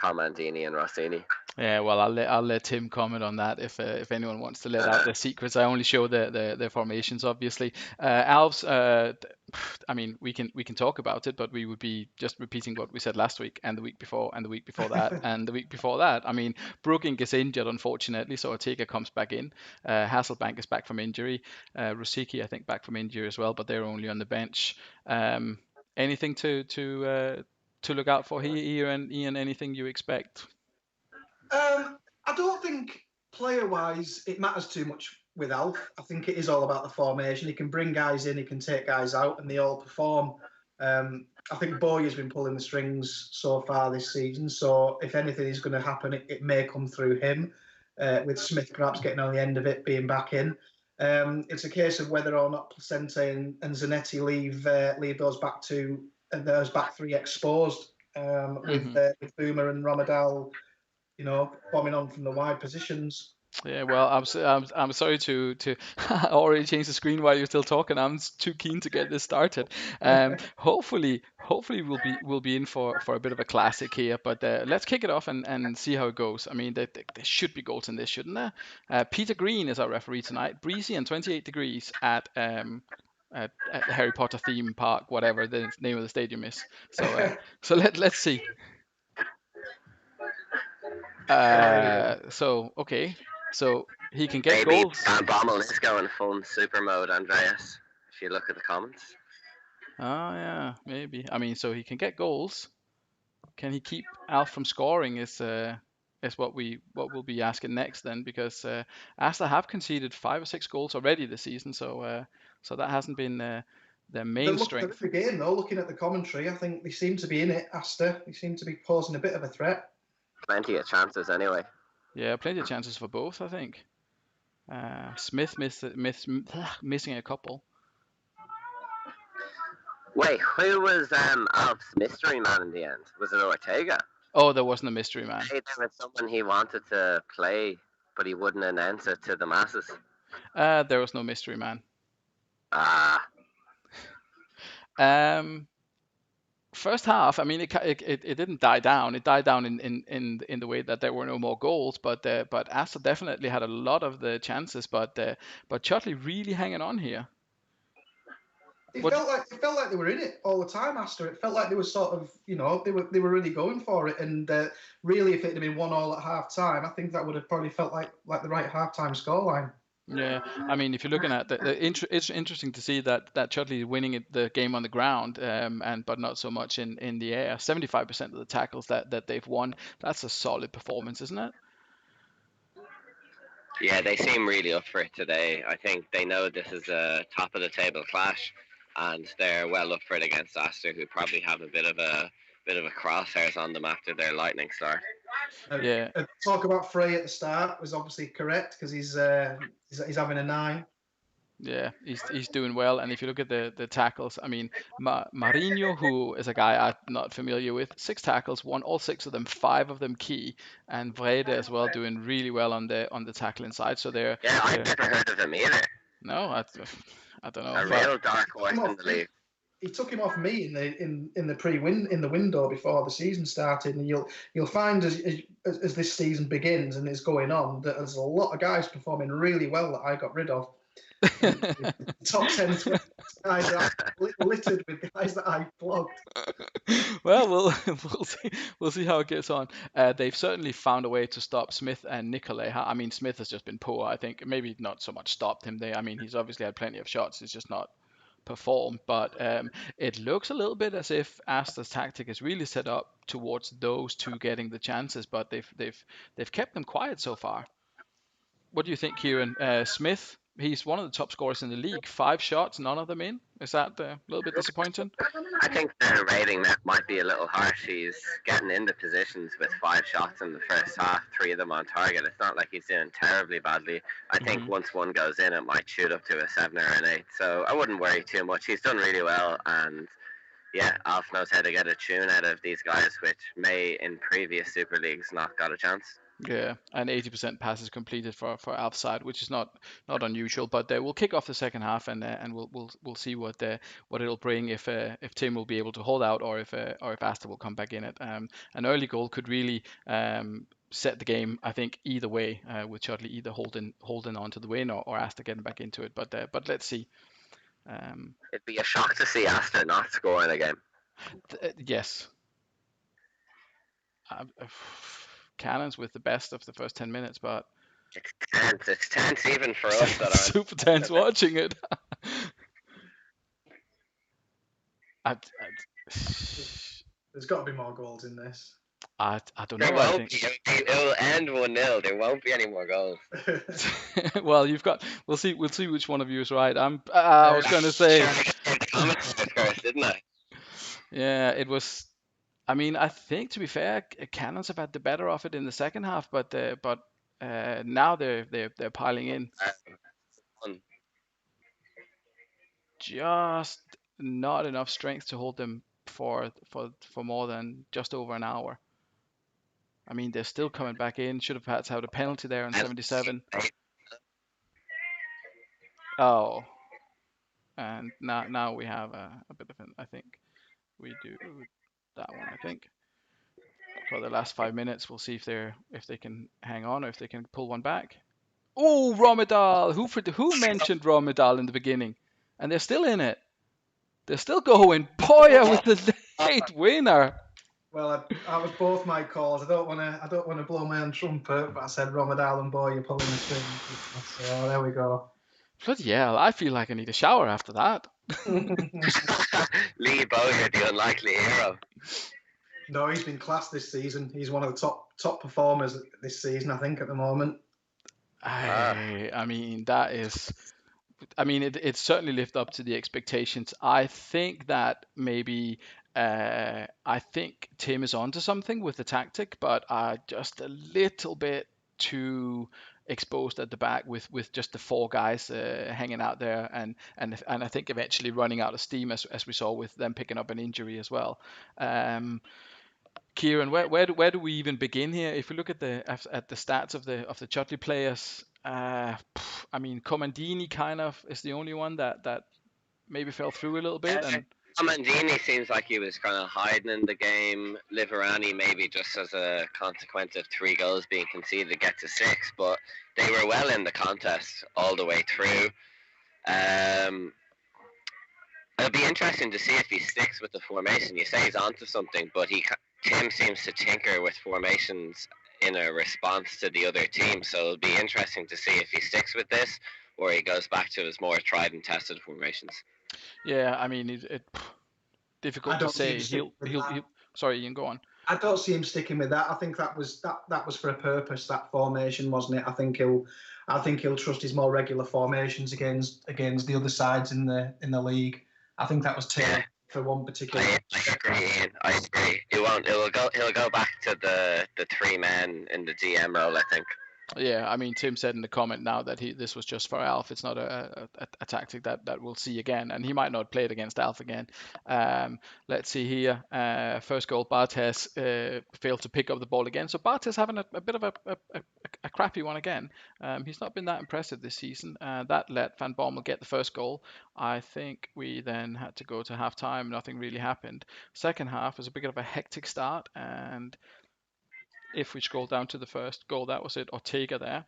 Comandini and Rossini. Yeah, well, I'll let Tim comment on that if anyone wants to let out their secrets. I only show the formations, obviously. Alves, I mean, we can talk about it, but we would be just repeating what we said last week and the week before and the week before that and the week before that. I mean, Brookink is injured, unfortunately, so Ortega comes back in. Hasselbank is back from injury. Rosicky, I think, back from injury as well, but they're only on the bench. Anything to look out for here, Ian? Anything you expect? I don't think player-wise it matters too much with Alf. I think it is all about the formation. He can bring guys in, he can take guys out, and they all perform. I think Boyer's been pulling the strings so far this season. So if anything is going to happen, it may come through him, with Smith perhaps getting on the end of it, being back in. It's a case of whether or not Placente and Zanetti leave those back three exposed, with Boomer and Romadal, bombing on from the wide positions. Yeah, well, I'm sorry to I already changed the screen while you're still talking. I'm too keen to get this started. Hopefully we'll be in for a bit of a classic here. But let's kick it off and see how it goes. I mean, there should be goals in this, shouldn't there? Peter Green is our referee tonight. Breezy and 28 degrees at Harry Potter theme park, whatever the name of the stadium is. So let's see. Okay. So he can get Maybe goals. Van Bommel is going full super mode, Andreas, if you look at the comments. Oh yeah, maybe. I mean, so he can get goals. Can he keep Alf from scoring? Is what we'll be asking next then, because Aston have conceded 5 or 6 goals already this season. So that hasn't been their main strength. They're in the game though. Looking at the commentary, I think they seem to be in it. Astor, they seem to be posing a bit of a threat. Plenty of chances anyway. Yeah, plenty of chances for both, I think. Smith missing a couple. Wait, who was Alf's mystery man in the end? Was it Ortega? Oh, there wasn't a mystery man. Hey, there was someone he wanted to play, but he wouldn't announce it to the masses. There was no mystery man. First half, I mean, it didn't die down. It died down in the way that there were no more goals, but Astor definitely had a lot of the chances, but Chutley really hanging on here. It felt like they were in it all the time, Astor. It felt like they were sort of, they were really going for it. And really, if it had been 1-1 at half time, I think that would have probably felt like the right half time scoreline. Yeah, I mean, if you're looking at it's interesting to see that Chudley is winning the game on the ground, and but not so much in the air. 75% of the tackles that they've won. That's a solid performance, isn't it? Yeah, they seem really up for it today. I think they know this is a top of the table clash, and they're well up for it against Astor, who probably have a bit of a crosshairs on them after their lightning start. Yeah. Talk about Frey at the start was obviously correct because he's having a 9. Yeah, he's doing well, and if you look at the tackles, I mean, Marinho, who is a guy I'm not familiar with, 6 tackles, won all 6 of them, 5 of them key, and Vrede as well, doing really well on the tackling side. So Yeah, I've never heard of him either. No, I don't know. A real dark horse in the league. He took him off me in the window before the season started, and you'll find as this season begins and it's going on that there's a lot of guys performing really well that I got rid of. Top 10 guys are littered with guys that I blocked. Well, we'll see how it gets on. They've certainly found a way to stop Smith and Nicolay. I mean, Smith has just been poor. I think maybe not so much stopped him there. I mean, he's obviously had plenty of shots. He's just not performed. But it looks a little bit as if Astor's tactic is really set up towards those two getting the chances. But they've kept them quiet so far. What do you think, Ciaran? Smith, he's one of the top scorers in the league. 5 shots, none of them in. Is that a little bit disappointing? I think the rating might be a little harsh. He's getting into positions with 5 shots in the first half, 3 of them on target. It's not like he's doing terribly badly. I think once one goes in, it might shoot up to a 7 or an 8. So I wouldn't worry too much. He's done really well, and yeah, Alf knows how to get a tune out of these guys, which may in previous Super Leagues not got a chance. Yeah, and 80% passes completed for Alf's side, which is not unusual. But we'll kick off the second half, and we'll see what it'll bring, if Tim will be able to hold out, or if Astor will come back in it. An early goal could really set the game, I think, either way, with Chudley either holding on to the win, or Astor getting back into it. But let's see. It'd be a shock to see Astor not score in a game. Yes. Cannons with the best of the first 10 minutes, but it's tense even for us that are super tense watching it. There's got to be more goals in this. I don't know. There won't be. It'll end 1-0. There won't be any more goals. Well, we'll see which one of you is right. I was going to say. First, didn't I? Yeah, it was. I mean, I think, to be fair, Cannons have had the better of it in the second half, but now they're piling in. Just not enough strength to hold them for more than just over an hour. I mean, they're still coming back in. Should have had to have a penalty there on 77. Oh, and now we have a bit of an. I think we do that one. I think for the last 5 minutes, we'll see if they can hang on, or if they can pull one back. Oh, Romedal! Who mentioned Romedal in the beginning? And they're still in it. They're still going. Poya with the late winner. Well, I was both my calls. I don't want to blow my own trumpet, but I said Romedal and Boy, pulling the string. So there we go. Bloody hell! I feel like I need a shower after that. Lee Bowyer, the unlikely hero. No, he's been class this season. He's one of the top performers this season, I think, at the moment. I mean, that is. I mean, it certainly lived up to the expectations. I think that maybe. I think Tim is onto something with the tactic, but just a little bit too exposed at the back with just the 4 guys hanging out there, and I think eventually running out of steam, as we saw with them picking up an injury as well. Ciaran, where do we even begin here? If we look at the stats of the Chudley players, I mean, Comandini kind of is the only one that maybe fell through a little bit. And Comandini seems like he was kind of hiding in the game. Liverani maybe just as a consequence of 3 goals being conceded to get to 6, but they were well in the contest all the way through. It'll be interesting to see if he sticks with the formation. You say he's onto something, but Tim seems to tinker with formations in a response to the other team. So it'll be interesting to see if he sticks with this or he goes back to his more tried and tested formations. Yeah, I mean, I difficult to don't see him say. sticking with that. Sorry, Ian, go on. I don't see him sticking with that. I think that was for a purpose. That formation, wasn't it? I think he'll trust his more regular formations against the other sides in the league. I think that was tailored for one particular. I agree, Ian. I agree. He'll go back to the 3 men in the DM role, I think. Yeah, I mean, Tim said in the comment now that this was just for Alf. It's not a tactic that we'll see again, and he might not play it against Alf again. Let's see here. First goal, Bartes failed to pick up the ball again. So Bartes having a bit of a crappy one again. He's not been that impressive this season. That let Van Bommel get the first goal. I think we then had to go to half time. Nothing really happened. Second half was a bit of a hectic start, and if we scroll down to the first goal, that was it. Ortega there.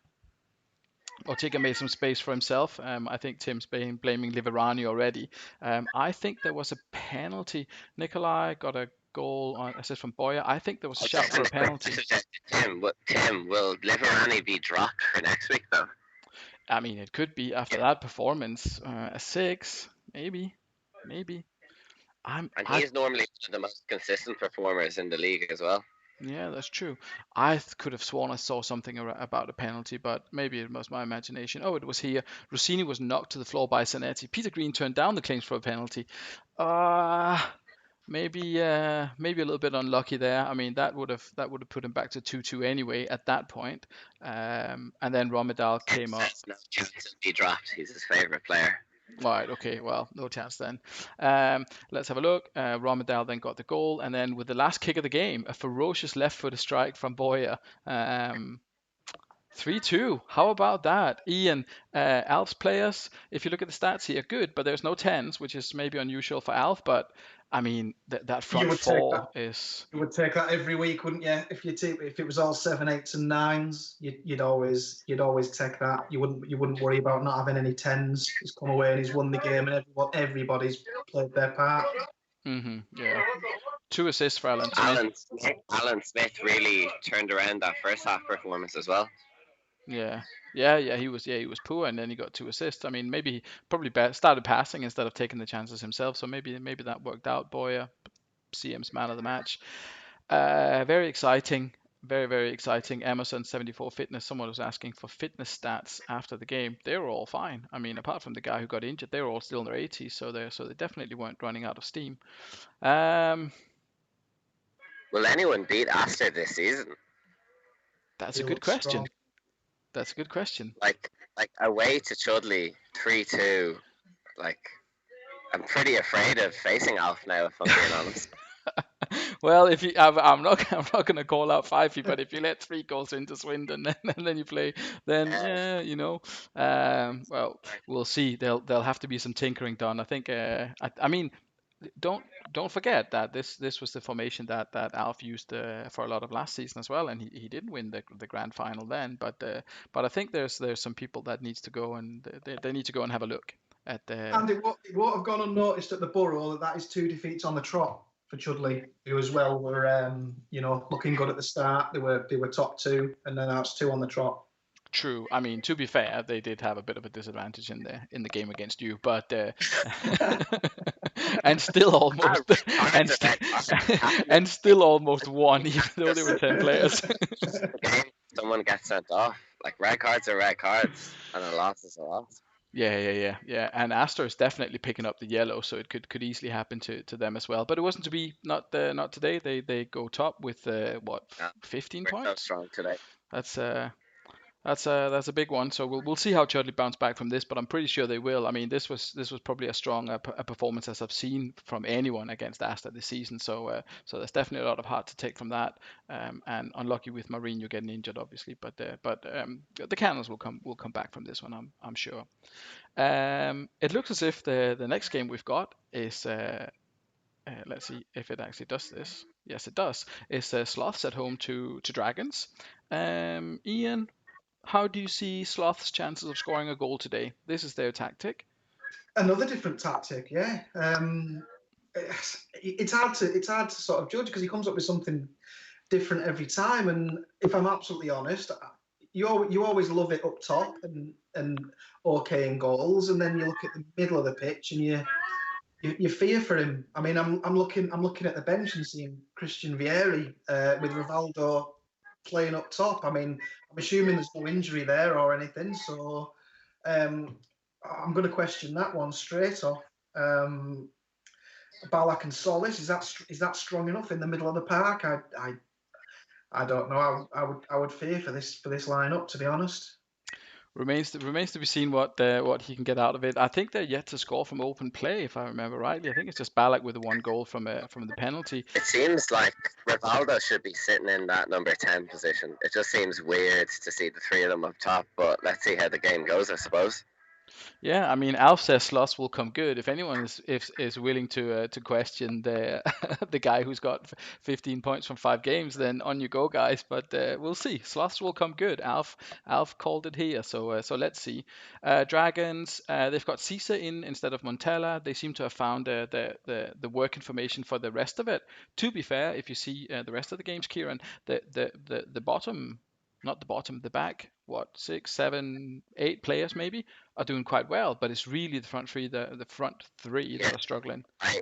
Ortega made some space for himself. I think Tim's blaming Liverani already. I think there was a penalty. Nikolai got a goal on assist from Boya. I think there was a shout for a penalty. Tim, will Liverani be dropped for next week though? I mean, it could be after that performance. A 6, maybe. And he's normally one of the most consistent performers in the league as well. Yeah, that's true. I could have sworn I saw something about a penalty, but maybe it was my imagination. Oh, it was here. Rossini was knocked to the floor by Zanetti. Peter Green turned down the claims for a penalty. Maybe a little bit unlucky there. I mean, that would have put him back to 2-2 anyway at that point. And then Romedal came up. No chance he dropped. He's his favorite player. Right, okay, well, no chance then. Let's have a look. Romedal then got the goal, and then with the last kick of the game, a ferocious left-footed strike from Boya. 3-2. How about that? Ian, Alf's players, if you look at the stats here, good, but there's no 10s, which is maybe unusual for Alf, but I mean, that front four is... You would take that every week, wouldn't you? If it was all 7, 8s and 9s, you'd always take that. You wouldn't worry about not having any 10s. He's come away and he's won the game, and everybody's played their part. Yeah. 2 assists for Alan Smith. Alan Smith really turned around that first half performance as well. Yeah, he was poor, and then he got 2 assists. I mean, maybe he probably started passing instead of taking the chances himself. So maybe that worked out. Boya, CM's man of the match. Very exciting, very, very exciting. Emerson 74 fitness. Someone was asking for fitness stats after the game. They were all fine. I mean, apart from the guy who got injured, they were all still in their 80s. So they definitely weren't running out of steam. Will anyone beat Astor this season? That's a good question. That's a good question. Like away to Chudley 3-2. Like, I'm pretty afraid of facing Alf now, if I'm being honest. Well, if I'm not going to call out Fifey, but if you let 3 goals into Swindon and then you play, then well, we'll see. There'll have to be some tinkering done. I think. I mean, don't forget that this was the formation that Alf used for a lot of last season as well, and he didn't win the grand final then. But I think there's some people that needs to go and they need to go and have a look at the. And it won't have gone unnoticed at the Borough that is 2 defeats on the trot for Chudley, who as well were looking good at the start. They were top 2, and then that's 2 on the trot. True. I mean, to be fair, they did have a bit of a disadvantage in the game against you, but and still almost won, even though there were 10 players. Someone gets sent off. Like, red cards are red cards, and a loss is a loss. Yeah. And Astor is definitely picking up the yellow, so it could easily happen to them as well. But it wasn't to be. Not today. They go top with 15 points. So strong today. That's a big one. So we'll see how Chudley bounce back from this, but I'm pretty sure they will. I mean, this was probably as strong a performance as I've seen from anyone against Astor this season. So there's definitely a lot of heart to take from that. And unlucky with Mourinho getting injured, obviously, but the Cannons will come back from this one. I'm sure. It looks as if the next game we've got is. Let's see if it actually does this. Yes, it does. It's Sloths at home to Dragons. Ian, how do you see Sloth's chances of scoring a goal today? This is their tactic. Another different tactic, yeah. It's hard to sort of judge because he comes up with something different every time. And if I'm absolutely honest, you always love it up top and okay in goals, and then you look at the middle of the pitch and you fear for him. I mean, I'm looking at the bench and seeing Christian Vieri with Rivaldo playing up top. I mean, I'm assuming there's no injury there or anything, so I'm going to question that one straight off. Ballack and Solis, is that strong enough in the middle of the park? I don't know. I would fear for this lineup, to be honest. Remains to be seen what he can get out of it. I think they're yet to score from open play, if I remember rightly. I think it's just Ballack with the one goal from the penalty. It seems like Rivaldo should be sitting in that number 10 position. It just seems weird to see the three of them up top, but let's see how the game goes, I suppose. Yeah, I mean, Alf says Sloss will come good. If anyone is willing to question the the guy who's got 15 points from 5 games, then on you go, guys. But we'll see. Sloss will come good. Alf called it here, so let's see. Dragons, they've got Cisa in instead of Montella. They seem to have found the work information for the rest of it. To be fair, if you see the rest of the games, Ciaran, the bottom. Not the bottom, the back, 6, 7, 8 players maybe are doing quite well, but it's really the front three that are struggling. I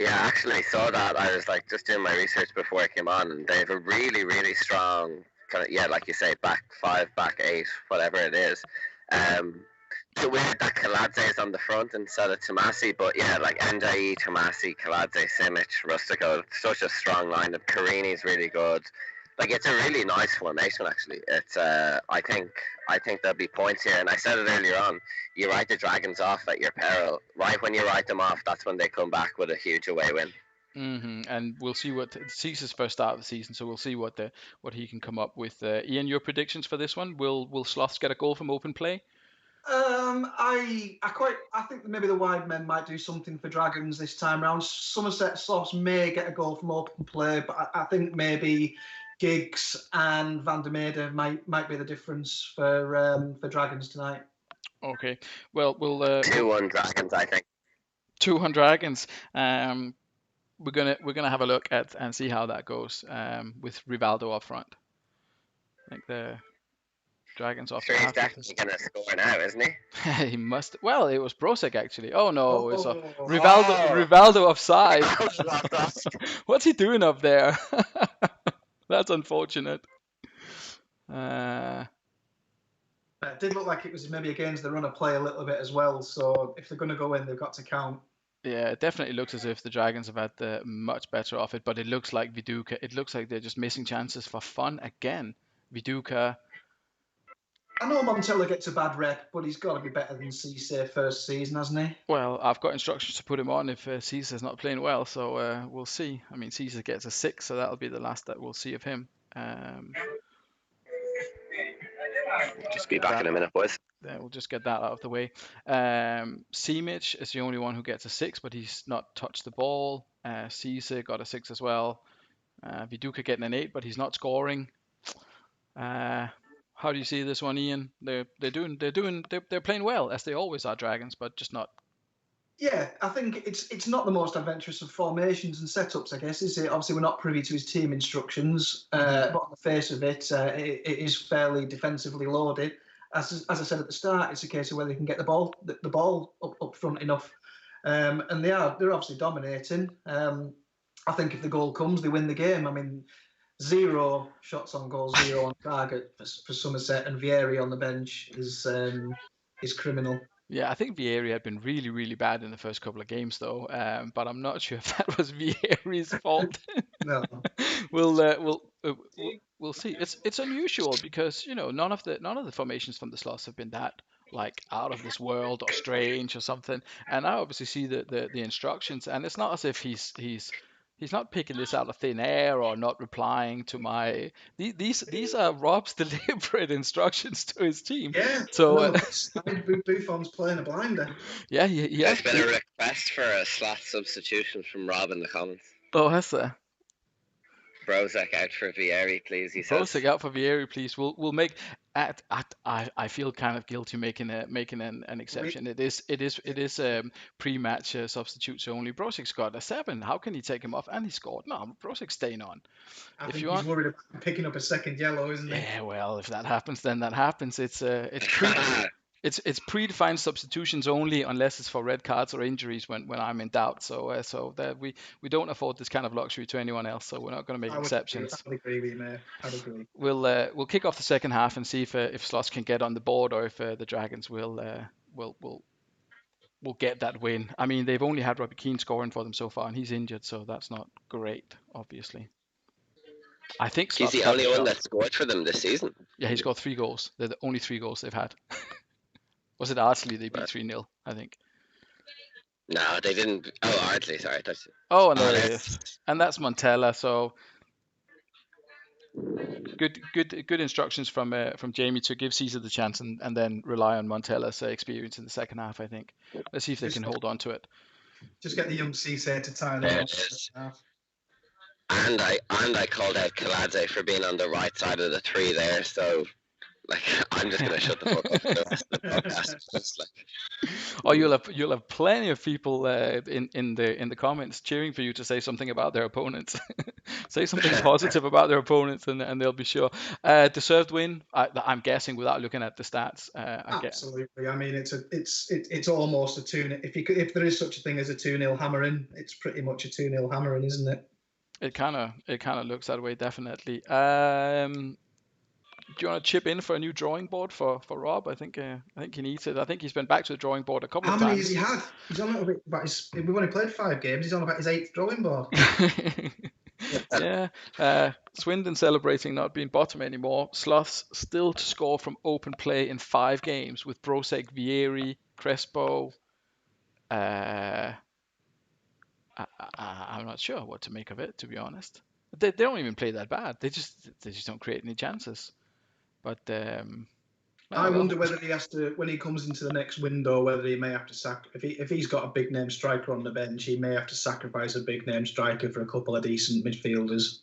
actually saw that. I was like just doing my research before I came on, and they have a really, really strong kind of, like you say, back 5, back 8, whatever it is. It's weird that Kaladze is on the front instead of Tomasi, but yeah, like Ndai, Tomasi, Kaladze, Simic, Rustico, such a strong lineup. Carini's really good. Like, it's a really nice formation, actually. It's I think there'll be points here, and I said it earlier on. You write the Dragons off at your peril. Right when you write them off, that's when they come back with a huge away win. And we'll see what Cease's first start of the season, so we'll see what he can come up with. Ian, your predictions for this one? Will Sloss get a goal from open play? I think maybe the wide men might do something for Dragons this time round. Somerset Sloss may get a goal from open play, but I think maybe Giggs and Van der Meerde might be the difference for Dragons tonight. Okay, well, we'll 2-1 Dragons, I think. 2-1 Dragons. We're gonna have a look at and see how that goes with Rivaldo up front. I think the Dragons off. Sure, he's definitely gonna score now, isn't he? He must. Well, it was Brosek actually. Oh no, it's Rivaldo. Rivaldo offside. What's he doing up there? That's unfortunate. It did look like it was maybe against the run of play a little bit as well. So if they're going to go in, they've got to count. Yeah, it definitely looks as if the Dragons have had the much better of it, but it looks like Viduka. It looks like they're just missing chances for fun again. Viduka. I know Montella gets a bad rep, but he's got to be better than Cisse first season, hasn't he? Well, I've got instructions to put him on if Cisse's not playing well, so we'll see. I mean, Cisse gets a 6, so that'll be the last that we'll see of him. Just be back in a minute, boys. We'll just get that out of the way. Simic is the only one who gets a 6, but he's not touched the ball. Cisse got a 6 as well. Viduka getting an 8, but he's not scoring. How do you see this one, Ian? They're playing well, as they always are, Dragons, but just not. Yeah, I think it's not the most adventurous of formations and setups, I guess, is it? Obviously, we're not privy to his team instructions, but on the face of it, it is fairly defensively loaded. As I said at the start, it's a case of whether they can get the ball up front enough, and they're obviously dominating. I think if the goal comes, they win the game. I mean, 0 shots on goal, 0 on target for Somerset, and Vieri on the bench is criminal. Yeah, I think Vieri had been really, really bad in the first couple of games, though. But I'm not sure if that was Vieri's fault. No. We'll see. It's unusual because none of the formations from the Sloss have been that like out of this world or strange or something. And I obviously see the instructions, and it's not as if he's not picking this out of thin air or not replying to my. These are Rob's deliberate instructions to his team. Yeah. So Buffon's playing a blinder. Yeah. There's been a request for a slot substitution from Rob in the comments. Oh, has there? Brozak out for Vieri, please. He says. Brozak out for Vieri, please. We'll make. I feel kind of guilty making an exception. It is pre-match substitutes only. Brosic's got a 7. How can he take him off? And he scored. No, Brosic's staying on. I If think you he's want, worried about picking up a second yellow, isn't he? yeah, well, if that happens, then that happens. It's predefined substitutions only unless it's for red cards or injuries when I'm in doubt. So that we don't afford this kind of luxury to anyone else. So we're not going to make I exceptions. would agree with you, mate. I'd agree. We'll kick off the second half and see if Slots can get on the board or if the Dragons will get that win. I mean, they've only had Robbie Keane scoring for them so far, and he's injured, so that's not great, obviously. I think He's Slots the have only a one shot. that scored for them this season. Yeah, he's got 3 goals. They're the only 3 goals they've had. Was it Arsenal they beat 3-0, I think? No, they didn't. Oh, Ardley, sorry. Oh, and that's Montella. So good instructions from Jamie to give Caesar the chance and then rely on Montella's experience in the second half. I think. Let's see if they can hold on to it. Just get the young Caesar to tie them There up. it is. And I called out Kaladze for being on the right side of the 3 there. So, like, I'm just gonna shut the fuck up for the rest of the podcast. Just like, Oh, you'll have plenty of people in the comments cheering for you to say something about their opponents. Say something positive about their opponents, and they'll be sure. Deserved win. I'm guessing without looking at the stats. Absolutely. I mean, it's almost a 2-0. If there is such a thing as a 2-0 hammering, it's pretty much a 2-0 hammering, isn't it? It kind of looks that way, definitely. Do you want to chip in for a new drawing board for Rob? I think he needs it. I think he's been back to the drawing board a couple of times. How many has he had? He's on a little bit about his. We've only played 5 games. He's on about his 8th drawing board. Yeah. Swindon celebrating not being bottom anymore. Sloths still to score from open play in 5 games with Brosek, Vieri, Crespo. I'm not sure what to make of it, to be honest. They don't even play that bad. They just don't create any chances. But I wonder whether he has to, when he comes into the next window, whether he may have to if he's got a big name striker on the bench, he may have to sacrifice a big name striker for a couple of decent midfielders.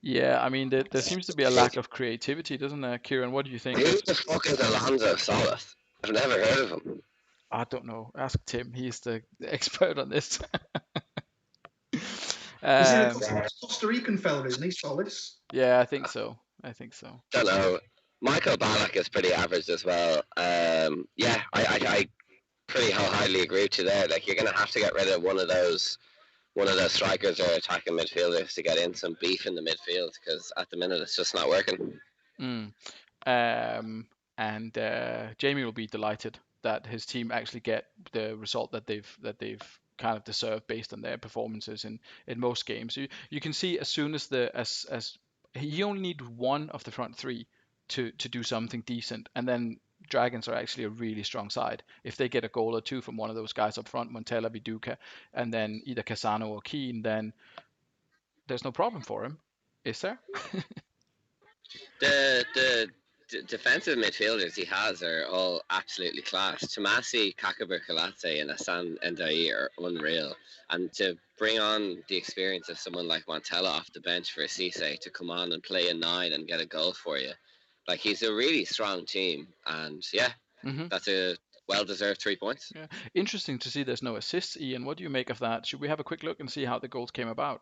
Yeah, I mean, there seems to be a lack of creativity, doesn't there, Ciaran? What do you think? Who the fuck is Alonso Salas? I've never heard of him. I don't know. Ask Tim. He's the expert on this. Is he a Costa Rican fella, isn't he? Solis? Yeah, I think so. Don't know. Michael Ballack is pretty average as well. Yeah, I pretty wholeheartedly agree with you there. Like, you're going to have to get rid of one of those strikers or attacking midfielders to get in some beef in the midfield, because at the minute it's just not working. And Jamie will be delighted that his team actually get the result that they've kind of deserved based on their performances in most games. You can see as soon as he only need one of the front 3 to do something decent, and then Dragons are actually a really strong side. If they get a goal or 2 from one of those guys up front, Montella, Viduka, and then either Casano or Keane, then there's no problem for him, is there? The defensive midfielders he has are all absolutely class. Tomasi, Kakaber, Kalatse, and Hassan Ndai are unreal. And to bring on the experience of someone like Montella off the bench for a Cisse to come on and play a 9 and get a goal for you, like, he's a really strong team. And yeah, that's a well-deserved 3 points. Yeah. Interesting to see there's no assists, Ian. What do you make of that? Should we have a quick look and see how the goals came about?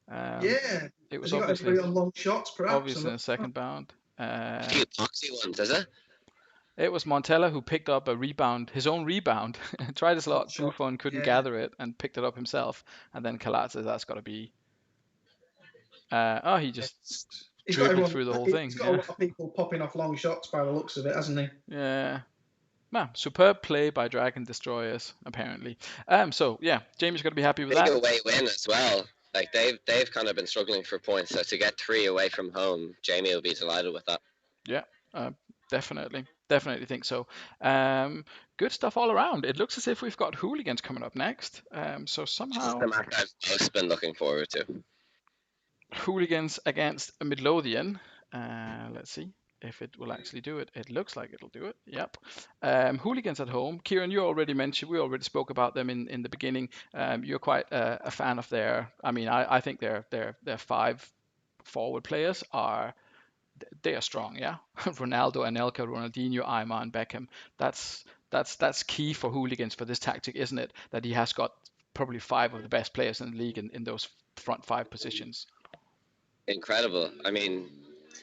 Yeah. It was obviously on long shots, perhaps. Obviously in a second bound. A few boxy ones, is it? It was Montella who picked up a rebound, his own rebound, tried his luck, Buffon couldn't gather it and picked it up himself. And then Kalat says that's got to be. He just dribbled through the whole thing. He's got a lot of people popping off long shots by the looks of it, hasn't he? Yeah. Man, superb play by Dragon Destroyers, apparently. So yeah, Jamie's got to be happy with that. Big away win as well. Like, they've kind of been struggling for points, so to get 3 away from home, Jamie will be delighted with that. Yeah, definitely think so. Good stuff all around. It looks as if we've got Hooligans coming up next. So somehow the match I've most been looking forward to. Hooligans against Midlothian. Let's see if it will actually do it. It looks like it'll do it. Yep. Hooligans at home. Ciaran, you already mentioned, we already spoke about them in the beginning. You're quite a fan of their. I mean, I think their 5 forward players are they are strong, yeah. Ronaldo, Anelka, Ronaldinho, Ayman, Beckham. That's key for Hooligans for this tactic, isn't it? That he has got probably five of the best players in the league in those front five positions. Incredible. I mean,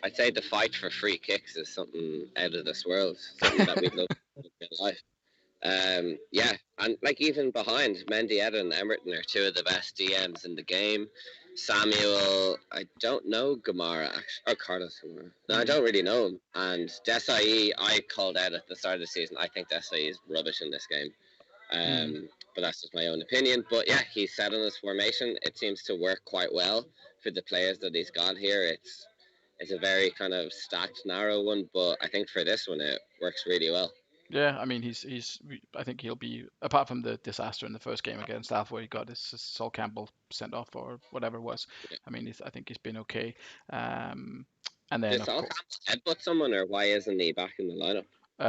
I'd say the fight for free kicks is something out of this world, something that we'd love in real life. Yeah, and like even behind Mendieta and Emerton are two of the best DMs in the game. Samuel, I don't know Gamara actually, or Carlos Gamara. No, I don't really know him. And Desai, I called out at the start of the season. I think Desai is rubbish in this game. But that's just my own opinion. But yeah, he's set on his formation. It seems to work quite well for the players that he's got here. It's a very kind of stacked, narrow one, but I think for this one it works really well. Yeah, I mean I think he'll be, apart from the disaster in the first game against Alf where he got his Sol Campbell sent off or whatever it was. Yeah. I mean, I think he's been okay. And then Did of Sol course Campbell headbutt someone, or why isn't he back in the lineup?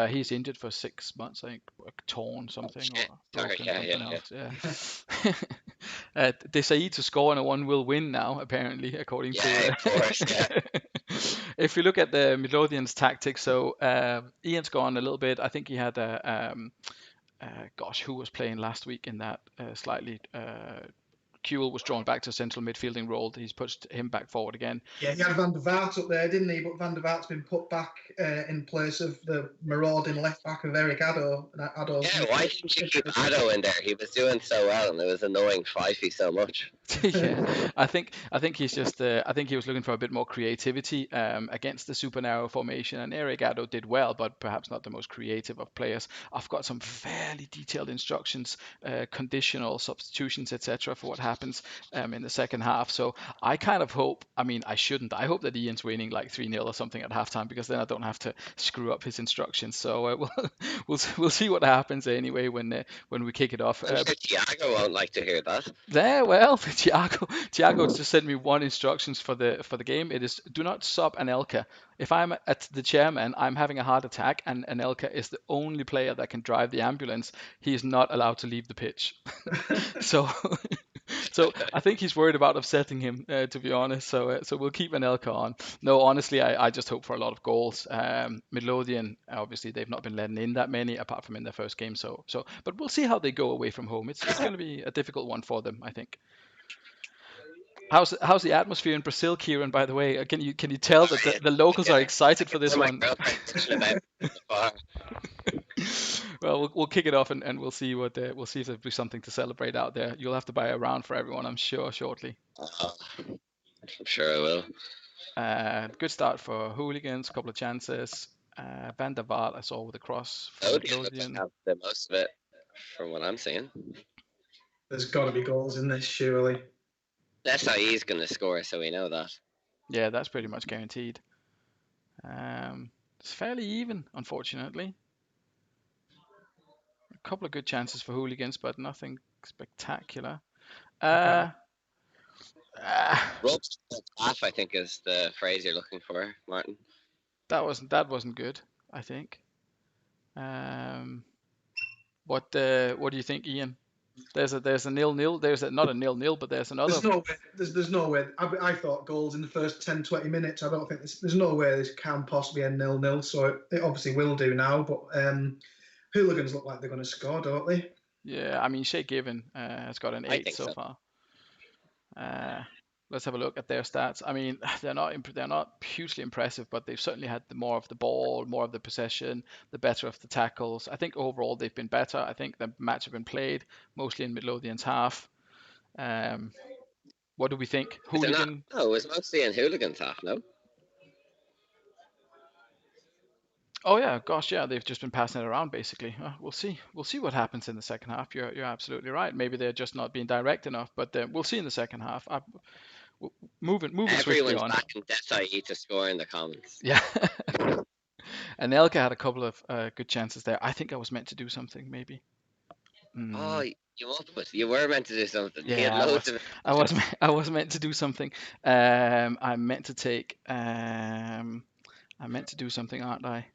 he's injured for 6 months, I think, torn something Shit. or Sorry, broken yeah, something yeah. else. Yeah. Desai to score and one will win now, apparently, according Yeah, of course. Yeah. If you look at the Midlothians' tactics, so Ian's gone a little bit. I think he had who was playing last week in that slightly. Kuhl was drawn back to central midfielding role. He's pushed him back forward again. Yeah, he had Van der Vaart up there, didn't he? But Van der Vaart's been put back in place of the marauding left back of Eric Addo. Yeah, why didn't you keep Addo in there? He was doing so well, and it was annoying Fifey so much. Yeah, I think he's just. I think he was looking for a bit more creativity against the super narrow formation, and Eric Addo did well, but perhaps not the most creative of players. I've got some fairly detailed instructions, conditional substitutions, etc., for what happens in the second half. So I kind of hope. I mean, I shouldn't. I hope that Ian's winning like 3-0 or something at halftime, because then I don't have to screw up his instructions. So we'll see what happens anyway when we kick it off. I'm sure Thiago won't like to hear that. There, well, Thiago just sent me one instructions for the game. It is, do not sub Anelka. If I'm at the chairman, I'm having a heart attack, and Anelka is the only player that can drive the ambulance. He is not allowed to leave the pitch. So I think he's worried about upsetting him, to be honest. So we'll keep Anelka on. No, honestly, I just hope for a lot of goals. Midlothian, obviously, they've not been letting in that many, apart from in their first game. But we'll see how they go away from home. It's going to be a difficult one for them, I think. How's the atmosphere in Brazil, Ciaran? By the way, can you tell that the locals are excited for this one? Well, we'll kick it off and we'll see we'll see if there'll be something to celebrate out there. You'll have to buy a round for everyone, I'm sure, shortly. I'm sure I will. Good start for Hooligans, couple of chances. Van der Vaart I saw with a cross. Midlothian have the most of it from what I'm seeing. There's got to be goals in this, surely. That's how he's going to score, so we know that. Yeah, that's pretty much guaranteed. It's fairly even, unfortunately. A couple of good chances for Hooligans, but nothing spectacular. Rubs off, I think, is the phrase you're looking for, Martin. That wasn't good, I think. What do you think, Ian? There's a 0-0. There's not a 0-0, but there's another. There's no way. There's no way. I thought goals in the first 10-20 minutes. I don't think there's no way this can possibly end 0-0. So it obviously will do now. But Hooligans look like they're going to score, don't they? Yeah, I mean Shea Given has got an 8 so far. Let's have a look at their stats. I mean, they're not hugely impressive, but they've certainly had more of the ball, more of the possession, the better of the tackles. I think overall they've been better. I think the match have been played mostly in Midlothian's half. What do we think? Hooligan? No, it was mostly in Hooligans' half, no? Oh yeah, gosh, yeah, they've just been passing it around basically. We'll see what happens in the second half. You're absolutely right. Maybe they're just not being direct enough, but we'll see in the second half. Moving swiftly on. Everyone's back in Desai to score in the comments. Yeah. Anelka had a couple of good chances there. I think I was meant to do something, maybe. Oh, you were meant to do something. Yeah, I was meant to do something. I meant to do something, aren't I?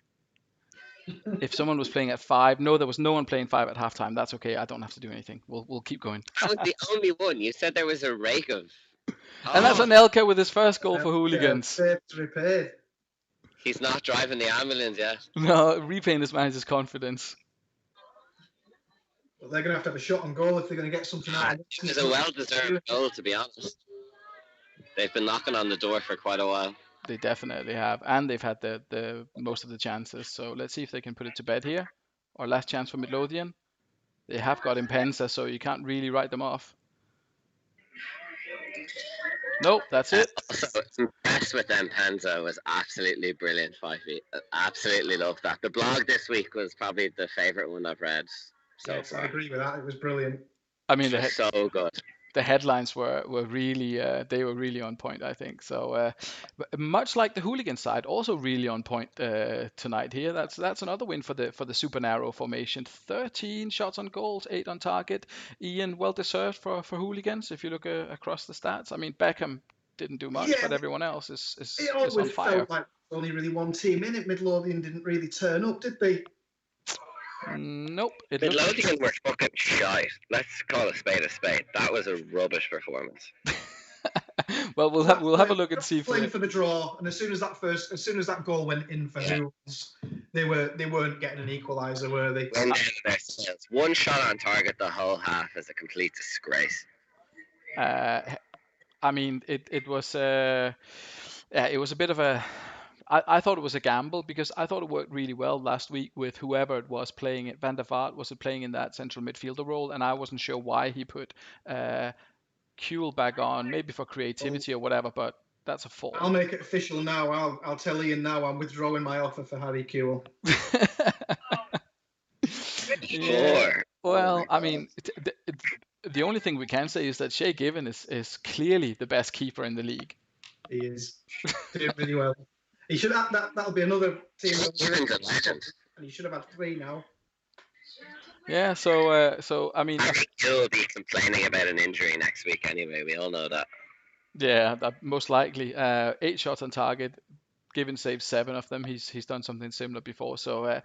If someone was playing at 5, no, there was no one playing 5 at halftime. That's okay. I don't have to do anything. We'll keep going. I was the only one. You said there was a rake of. And that's Anelka with his first goal for Hooligans. Yeah, repaired. He's not driving the ambulance yet. No, repaying this manager's confidence. But they're going to have a shot on goal if they're going to get something out of it. It was a well-deserved goal, to be honest. They've been knocking on the door for quite a while. They definitely have, and they've had the most of the chances. So let's see if they can put it to bed here. Our last chance for Midlothian. They have got Impensa, so you can't really write them off. Nope, that's it. Also, impressed with Impensa, was absolutely brilliant 5 feet. Absolutely loved that. The blog this week was probably the favourite one I've read so Yes, far. I agree with that. It was brilliant. I mean, So good. The headlines were really they were really on point, I think. So much like the hooligan side, also really on point tonight here. That's another win for the super narrow formation. 13 shots on goals, 8 on target. Ian, well deserved for hooligans if you look across the stats. I mean, Beckham didn't do much, but everyone else is on fire. It felt like only really one team in it. Midlothian didn't really turn up, did they? Nope. Midlothian were fucking shite. Let's call a spade a spade. That was a rubbish performance. Well, we'll have a look and see. Playing for the draw, and as soon as that goal went in for Hools, they weren't getting an equaliser, were they? One shot on target the whole half is a complete disgrace. I mean, it was a bit of a. I thought it was a gamble because I thought it worked really well last week with whoever it was playing it. Van der Vaart was playing in that central midfielder role, and I wasn't sure why he put Kuhl back on, maybe for creativity or whatever, but that's a fault. I'll make it official now. I'll tell Ian now I'm withdrawing my offer for Harry Kuhl. Yeah. Well, I mean, the only thing we can say is that Shay Given is clearly the best keeper in the league. He is doing really well. He should have that'll be another team. Given's a legend. And he should have had 3 now. Yeah, so I mean, he'll be complaining about an injury next week anyway. We all know that. Yeah, that most likely. 8 shots on target. Given saved 7 of them. He's done something similar before. So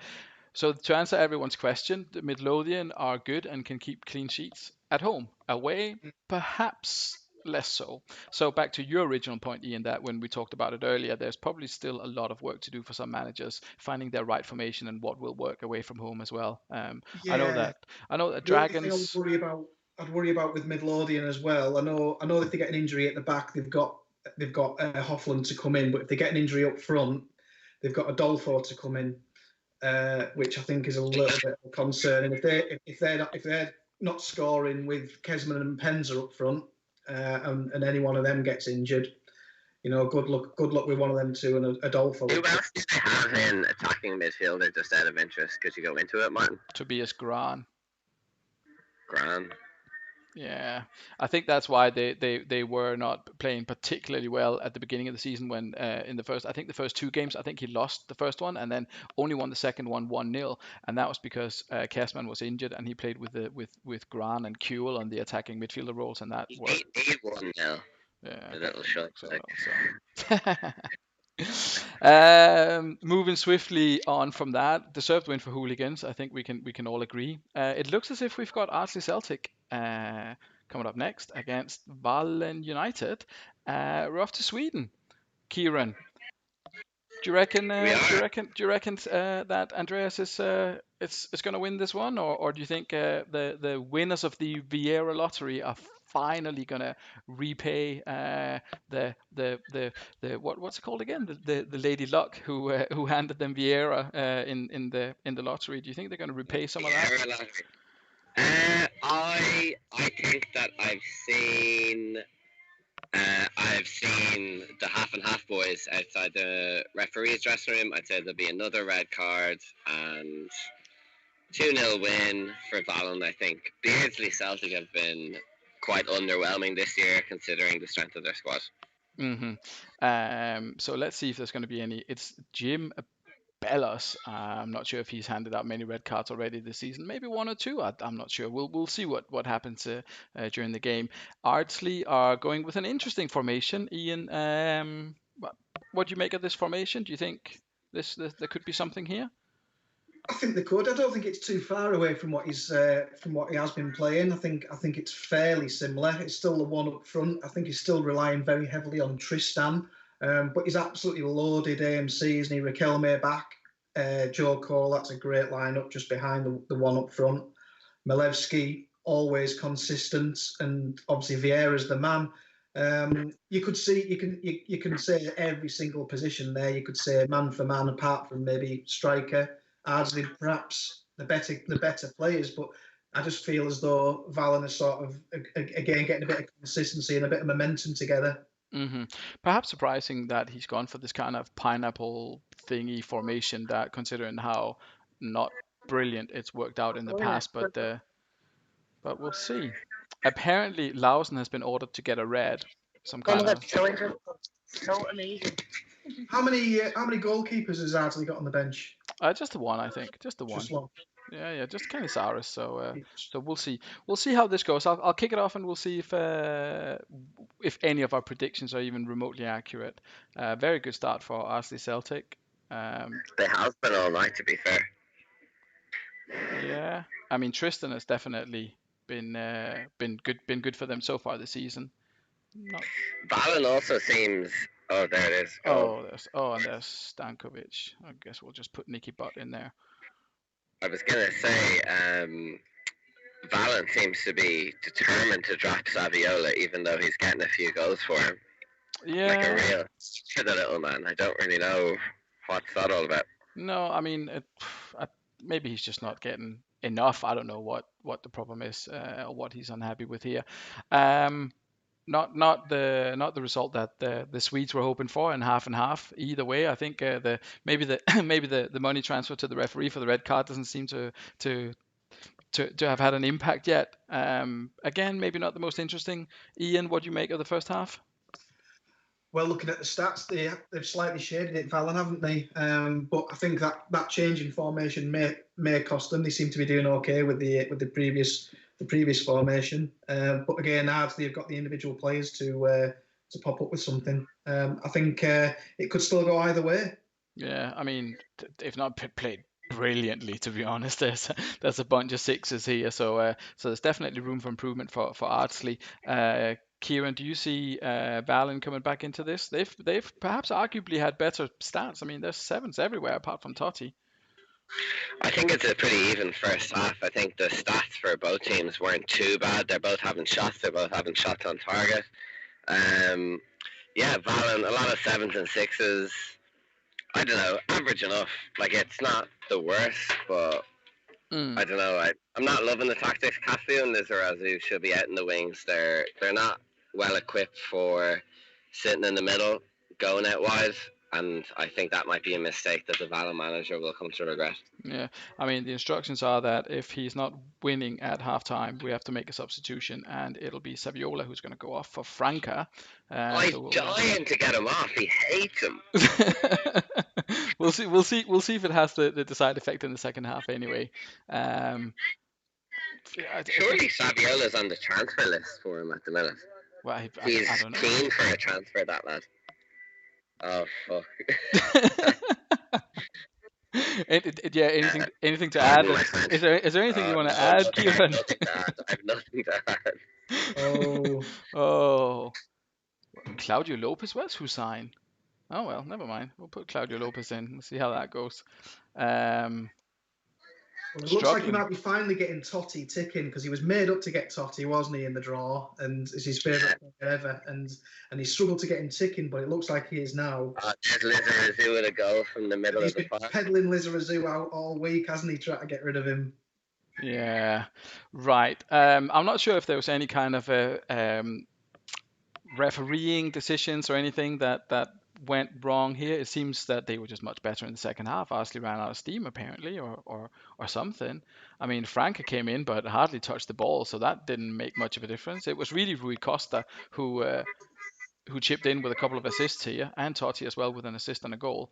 to answer everyone's question, the Midlothian are good and can keep clean sheets at home. Away, perhaps less so. So back to your original point, Ian, that when we talked about it earlier, there's probably still a lot of work to do for some managers finding their right formation and what will work away from home as well. I know that Dragons. I'd worry about with Midlothian as well. I know if they get an injury at the back, they've got Hoffland to come in, but if they get an injury up front, they've got Adolfo to come in, which I think is a little bit concerning. If they're not scoring with Kesman and Penza up front, and any one of them gets injured, good luck with one of them two and Adolfo. Who else do they have in attacking midfielder just out of interest? Could you go into it, Martin? Tobias Gran. Gran. Yeah, I think that's why they were not playing particularly well at the beginning of the season when in the first 2 games, I think he lost the first one and then only won the second one 1-0, and that was because Kesman was injured and he played with Gran and Kuhl on the attacking midfielder roles, and that worked. He won now. Yeah, a little shot. Moving swiftly on from that, deserved win for hooligans. I think we can all agree. It looks as if we've got Arsenal Celtic coming up next against Valen United. We're off to Sweden. Ciaran, do you reckon that Andreas is going to win this one, or do you think the winners of the Vieira lottery are finally going to repay the what's it called again, the Lady Luck who handed them Vieira in the lottery? Do you think they're going to repay some of that? I think that I've seen the half and half boys outside the referee's dressing room. I'd say there'll be another red card and 2-0 win for Valen. I think Beardsley Celtic have been quite underwhelming this year considering the strength of their squad. So let's see if there's going to be any. It's Jim Bellos. I'm not sure if he's handed out many red cards already this season. Maybe 1 or 2. I'm not sure. We'll see what happens during the game. Ardsley are going with an interesting formation. Ian, what do you make of this formation? Do you think there could be something here? I think they could. I don't think it's too far away from what he has been playing. I think it's fairly similar. It's still the one up front. I think he's still relying very heavily on Tristan But he's absolutely loaded AMC, isn't he? Riquelme back, Joe Cole, that's a great lineup just behind the one up front. Milevski, always consistent, and obviously Vieira's the man. You could see, you can say every single position there. You could say man for man, apart from maybe striker, Ardsley, perhaps the better players. But I just feel as though Valen is sort of again getting a bit of consistency and a bit of momentum together. Hmm. Perhaps surprising that he's gone for this kind of pineapple thingy formation, that considering how not brilliant it's worked out in the past, but we'll see. Apparently, Lausen has been ordered to get a red, some Oh my kind god, of so interesting. So amazing. How many goalkeepers has Ardsley got on the bench? just the one, I think, just the one. Just one. Yeah, just Canizares. So we'll see. We'll see how this goes. I'll kick it off, and we'll see if any of our predictions are even remotely accurate. Very good start for Arsenal Celtic. They have been all right, to be fair. Yeah, I mean Tristan has definitely been good for them so far this season. Valen also seems. Oh, there it is. And there's Stankovic. I guess we'll just put Nicky Butt in there. I was gonna say, Valen seems to be determined to drop Saviola, even though he's getting a few goals for him. Yeah. Like a real for the little man. I don't really know what's that all about. No, I mean, maybe he's just not getting enough. I don't know what the problem is, or what he's unhappy with here. Not the result that the Swedes were hoping for, and half. Either way, I think maybe the money transfer to the referee for the red card doesn't seem to have had an impact yet. Again, maybe not the most interesting. Ian, what do you make of the first half? Well, looking at the stats, they've slightly shaded it, Valen, haven't they? But I think that change in formation may cost them. They seem to be doing okay with the previous formation. But again, Ardsley have got the individual players to pop up with something. I think it could still go either way. Yeah, I mean, if not played brilliantly, to be honest, there's a bunch of sixes here, so there's definitely room for improvement for Ardsley. Ciaran, do you see Valen coming back into this? They've perhaps arguably had better stats. I mean, there's sevens everywhere apart from Totti. I think it's a pretty even first half. I think the stats for both teams weren't too bad. They're both having shots. They're both having shots on target. Yeah, Valen, a lot of sevens and sixes. I don't know, average enough. Like, it's not the worst, but I don't know. I'm not loving the tactics. Castillo and Lizarazu should be out in the wings. They're not well equipped for sitting in the middle, going out wide, and I think that might be a mistake that the Valen manager will come to regret. Yeah, I mean, the instructions are that if he's not winning at halftime, we have to make a substitution, and it'll be Saviola who's going to go off for Franca. He's dying to get him off. He hates him. We'll see if it has the desired effect in the second half anyway. Surely Saviola's on the transfer list for him at the minute. Well, he's I don't know. keen for a transfer, that lad. Oh, fuck. Anything to add? Is there anything you want to add, Ciaran? I have nothing to add. Oh. Claudio Lopez was Hussein. Oh well, never mind. We'll put Claudio Lopez in. We'll see how that goes. Well, it looks like he might be finally getting Totti ticking, because he was made up to get Totti, wasn't he, in the draw, and it's his favourite player ever, and he struggled to get him ticking, but it looks like he is now. There's Lizarazu with a goal from the middle of the park. He's been peddling Lizarazu out all week, hasn't he, trying to get rid of him? Yeah, right. I'm not sure if there was any kind of refereeing decisions or anything that went wrong here. It seems that they were just much better in the second half. Arsenal ran out of steam apparently, or something. I mean, Franca came in but hardly touched the ball, so that didn't make much of a difference. It was really Rui Costa who chipped in with a couple of assists here, and Totti as well with an assist and a goal.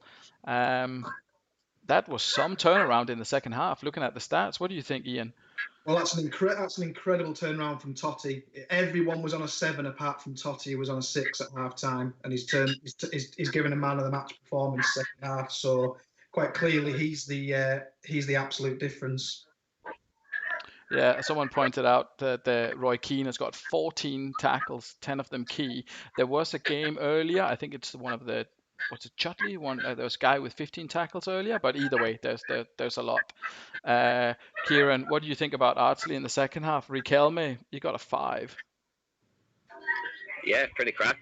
That was some turnaround in the second half. Looking at the stats, what do you think, Ian? Well, that's an incredible turnaround from Totti. Everyone was on a 7 apart from Totti, who was on a 6 at half time, and he's given a man of the match performance second half. So quite clearly, he's the absolute difference. Yeah, someone pointed out that Roy Keane has got 14 tackles, 10 of them key. There was a game earlier, I think it's one of the, what's it, Chutley? There was a guy with 15 tackles earlier, but either way, there's a lot. Ciaran, what do you think about Ardsley in the second half? Riquelme, you got a 5. Yeah, pretty crap.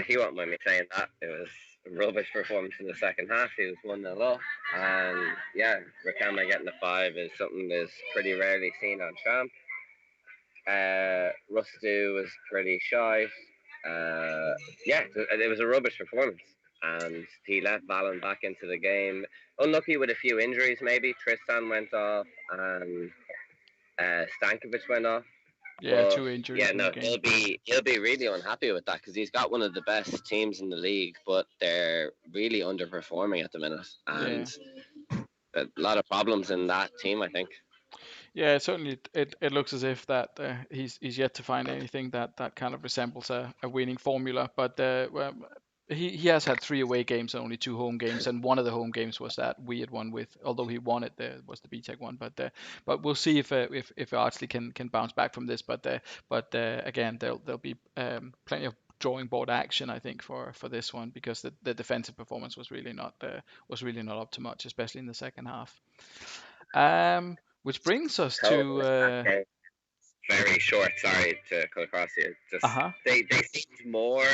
He won't mind me saying that. It was a rubbish performance in the second half. He was 1-0 up. And yeah, Riquelme getting a 5 is something that's pretty rarely seen on Champ. Rustu was pretty shy. Yeah, it was a rubbish performance. And he let Valen back into the game. Unlucky with a few injuries, maybe. Tristan went off and Stankovic went off. Yeah, But 2 injuries yeah, in the no, game. he'll be really unhappy with that because he's got one of the best teams in the league, but they're really underperforming at the minute, and a lot of problems in that team, I think. Yeah, certainly it looks as if that he's yet to find anything that kind of resembles a winning formula. But well, he has had 3 away games and only 2 home games, and one of the home games was that weird one with, although he won it, there was the BTEC one. But we'll see if Ardsley can bounce back from this. But again, there'll be plenty of drawing board action, I think, for this one, because the defensive performance was really not up to much, especially in the second half. Which brings us to very short. Sorry to cut across here. Just they seemed more.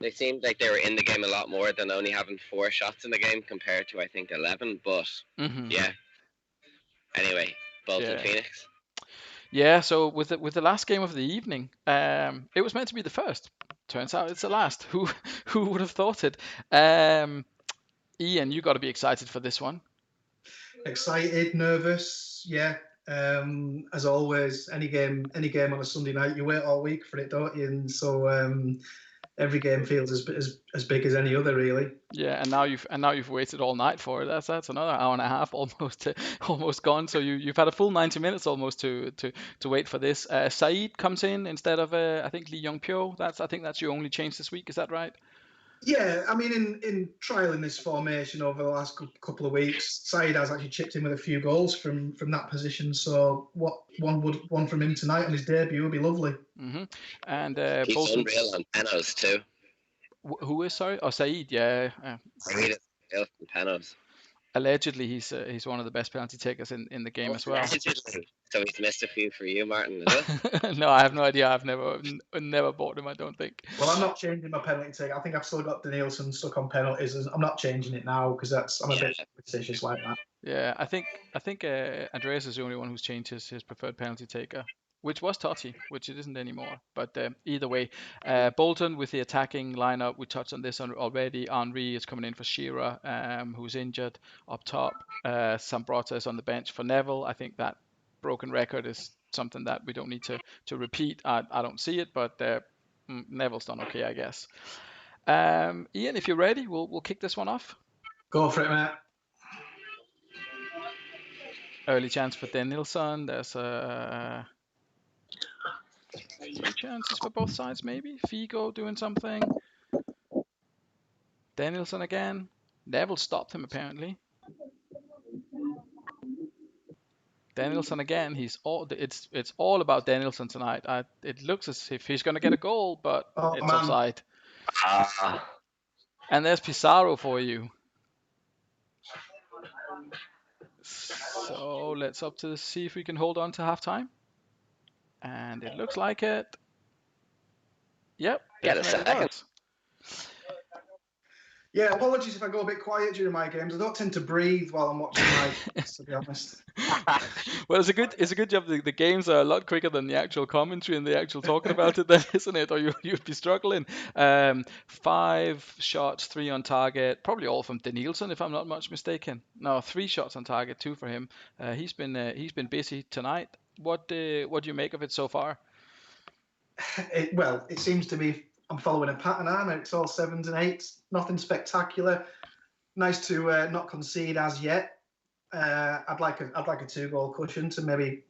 They seemed like they were in the game a lot more than only having 4 shots in the game compared to I think 11. But yeah. Anyway, Bolton Phoenix. Yeah. So with the last game of the evening, it was meant to be the first. Turns out it's the last. Who would have thought it? Ian, you got to be excited for this one. Excited, nervous, yeah. As always, any game on a Sunday night, you wait all week for it, don't you? And so every game feels as big as any other, really. Yeah, and now you've waited all night for it. That's another hour and a half almost gone. So you've had a full 90 minutes almost to wait for this. Saeed comes in instead of I think Lee Young Pyo. I think that's your only change this week. Is that right? Yeah, I mean, in trialing this formation over the last couple of weeks, Saeed has actually chipped in with a few goals from that position. So one from him tonight on his debut would be lovely. Mm-hmm. And he's unreal on penalties too. Who is, sorry? Oh, Saeed, yeah. Saeed is unreal on penalties. Allegedly, he's one of the best penalty takers in the game as well. Allegedly. So he's missed a few for you, Martin, is it? No, I have no idea. I've never bought him, I don't think. Well, I'm not changing my penalty take. I think I've still got Danielson stuck on penalties. I'm not changing it now because I'm a bit superstitious like that. Yeah, I think Andreas is the only one who's changed his preferred penalty taker, which was Totti, which it isn't anymore. But either way, Bolton with the attacking lineup, we touched on this already. Henry is coming in for Shearer, who's injured up top. Sambrota is on the bench for Neville. I think that broken record is something that we don't need to repeat. I don't see it, but Neville's done okay, I guess. Ian, if you're ready, we'll kick this one off. Go for it, mate. Early chance for Danielson. There's a few chances for both sides, maybe. Figo doing something. Danielson again. Neville stopped him apparently. Danielson again. It's all about Danielson tonight. It looks as if he's going to get a goal, but it's offside. And there's Pizarro for you. So let's see if we can hold on to halftime. And it looks like it. Yep. Get a second. Yeah, apologies if I go a bit quiet during my games. I don't tend to breathe while I'm watching my games, to be honest. Well, it's a good job. The games are a lot quicker than the actual commentary and the actual talking about it, then, isn't it? Or you'd be struggling. 5 shots, 3 on target, probably all from Danielson, if I'm not much mistaken. No, 3 shots on target, 2 for him. He's been busy tonight. What do you make of it so far? It seems to be. I'm following a pattern, aren't I? It's all 7s and 8s. Nothing spectacular. Nice to not concede as yet. I'd like a 2-goal cushion to maybe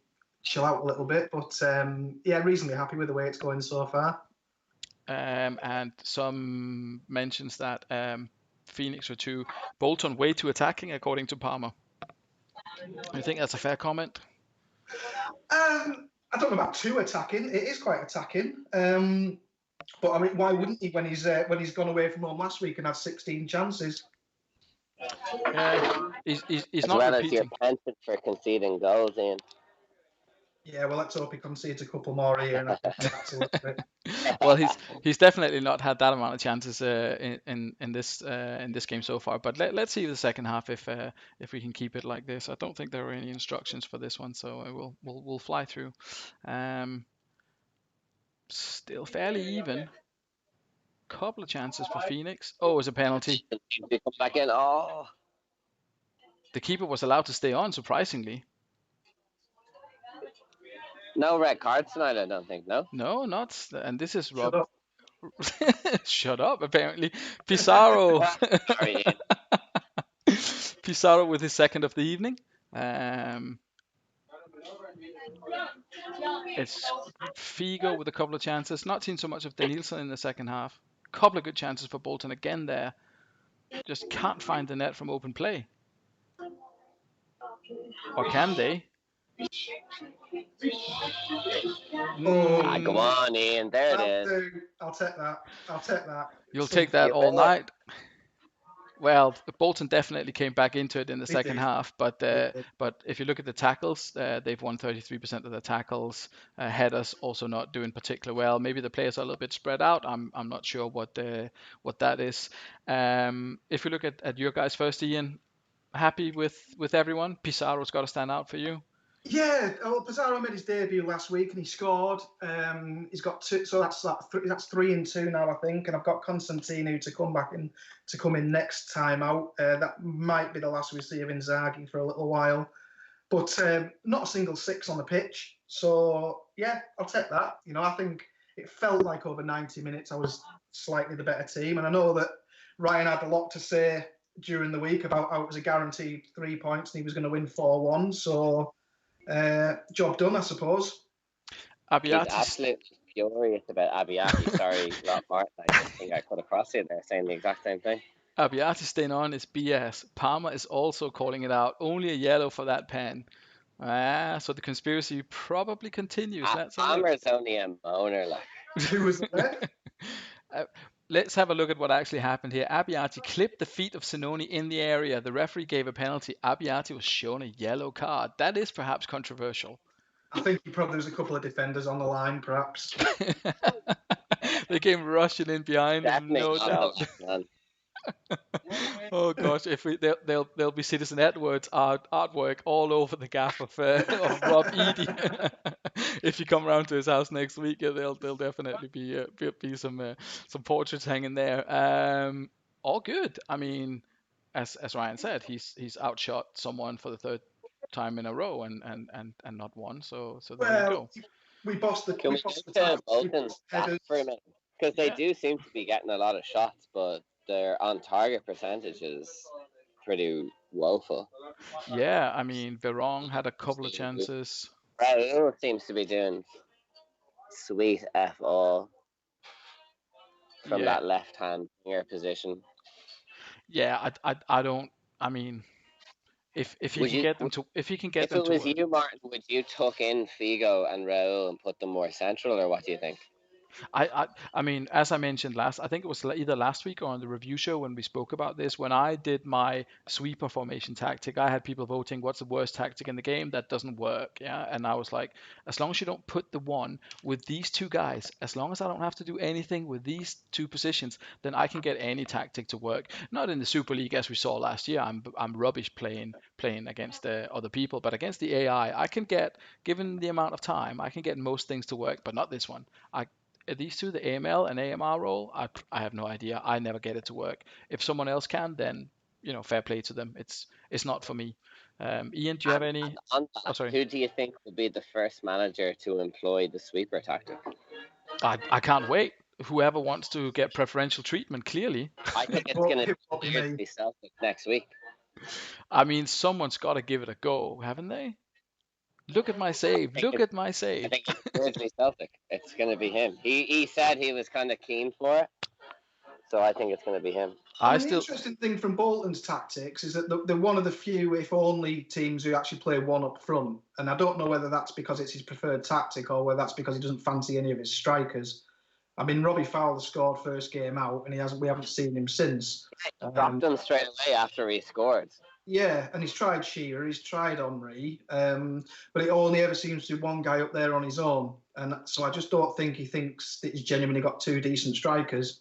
chill out a little bit, but yeah, reasonably happy with the way it's going so far. And some mentions that Phoenix were too Bolton way too attacking, according to Palmer. I think that's a fair comment. I don't know about too attacking. It is quite attacking. But I mean, why wouldn't he when he's gone away from home last week and had 16 chances? Yeah, he's As not well as your repeating. penchant for conceding goals, Ian. Yeah, well, let's hope he concedes a couple more here and I can relax a little bit. Well, he's definitely not had that amount of chances in this game so far. But let's see the second half if we can keep it like this. I don't think there are any instructions for this one, so we'll fly through. Still fairly even. Couple of chances for Phoenix. Oh, it was a penalty. We come back in. Oh, The keeper was allowed to stay on, surprisingly. no red cards tonight, I don't think. No. No, not. And this is Shut Rob. up. Shut up, apparently. Pizarro. Sorry, Pizarro with his second of the evening. It's Figo with a couple of chances. Not seen so much of Danielson in the second half. Couple of good chances for Bolton again there. Just can't find the net from open play. Or can they? Go on, Ian. There it is. I'll take that. You'll take that all night. Well, Bolton definitely came back into it in the second half, but if you look at the tackles, they've won 33% of the tackles. Headers also not doing particularly well. Maybe the players are a little bit spread out. I'm not sure what that is. If you look at your guys first, Ian, happy with everyone? Pizarro's got to stand out for you. Yeah, well, Pizarro made his debut last week and he scored. He's got two, so that's 3-2 now, I think. And I've got Constantino to come in next time out. That might be the last we see of Inzaghi for a little while, but not a single six on the pitch. So yeah, I'll take that. You know, I think it felt like over 90 minutes I was slightly the better team, and I know that Ryan had a lot to say during the week about how it was a guaranteed 3 points and he was going to win 4-1. So. Job done, I suppose. He's absolutely furious about Abiati. Sorry, Rob Martin. I just think I cut across it there saying the exact same thing. Abiati staying on is BS. Palmer is also calling it out. Only a yellow for that pen. So the conspiracy probably continues. Palmer's only a moaner, like. Who was there? Let's have a look at what actually happened here. Abiati clipped the feet of Sinoni in the area. The referee gave a penalty. Abiati was shown a yellow card. That is perhaps controversial. I think probably there's a couple of defenders on the line, perhaps. They came rushing in behind him, no doubt. Oh gosh, there'll be Citizen Edwards artwork all over the gaff of Rob Eady. If you come around to his house next week, there'll definitely be some portraits hanging there. All good. I mean, as Ryan said, he's outshot someone for the third time in a row and not won. So there you go. We bossed the. Can we get to Bolton's stats for a minute? Because they do seem to be getting a lot of shots, but their on-target percentage is pretty woeful. Yeah, I mean, Verong had a couple of chances. Raul seems to be doing sweet F all from that left-hand winger position. Yeah, I don't. I mean, if you can get them to, if you can get them to. If it was you, Martin, would you tuck in Figo and Raul and put them more central, or what do you think? I mean, as I mentioned I think it was either last week or on the review show when we spoke about this, when I did my sweeper formation tactic, I had people voting what's the worst tactic in the game that doesn't work. Yeah. And I was like, as long as you don't put the one with these two guys, as long as I don't have to do anything with these two positions, then I can get any tactic to work. Not in the Super League as we saw last year. I'm rubbish playing against other people, but against the AI, I can get, given the amount of time, I can get most things to work, but not this one. These two, the AML and AMR role, I have no idea. I never get it to work. If someone else can, then fair play to them. It's not for me. Ian, do you have any? Sorry. Who do you think will be the first manager to employ the sweeper tactic? I can't wait. Whoever wants to get preferential treatment, clearly. I think it's going to be Celtic next week. I mean, someone's got to give it a go, haven't they? Look at my save. Look at my save. I think it's Celtic. It's going to be him. He said he was kind of keen for it. So I think it's going to be him. I mean, the interesting thing from Bolton's tactics is that they're one of the few, if only, teams who actually play one up front. And I don't know whether that's because it's his preferred tactic or whether that's because he doesn't fancy any of his strikers. I mean, Robbie Fowler scored first game out, and we haven't seen him since. He dropped him straight away after he scored. Yeah, and he's tried Shearer, he's tried Henry, but it only ever seems to be one guy up there on his own. And so I just don't think he thinks that he's genuinely got two decent strikers.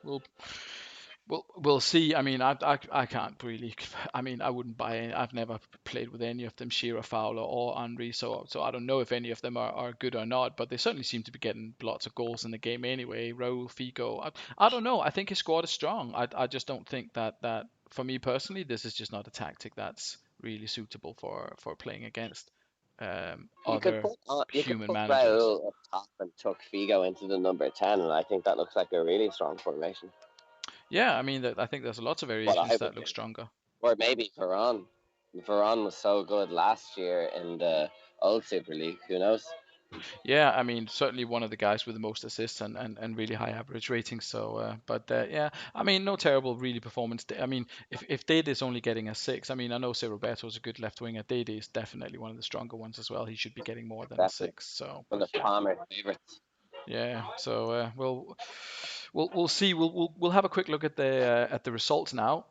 We'll see. I mean, I can't really. I mean, I wouldn't buy any. I've never played with any of them, Shearer, Fowler, or Henry, so I don't know if any of them are good or not. But they certainly seem to be getting lots of goals in the game anyway. Raul, Figo. I don't know. I think his squad is strong. I just don't think that for me personally, this is just not a tactic that's really suitable for playing against other human managers. Raul up top and tuck Figo into the number 10, and I think that looks like a really strong formation. Yeah, I mean, I think there's lots of variations that look stronger. Or maybe Varane. Varane was so good last year in the old Super League. Who knows? Yeah, I mean, certainly one of the guys with the most assists and really high average ratings. So, yeah, I mean, no terrible really performance. I mean, if Dede is only getting a 6, I mean, I know Roberto is a good left winger. Dede is definitely one of the stronger ones as well. He should be getting more than a 6. So one of Palmer's favorites. Yeah, so we'll see. We'll have a quick look at the results now.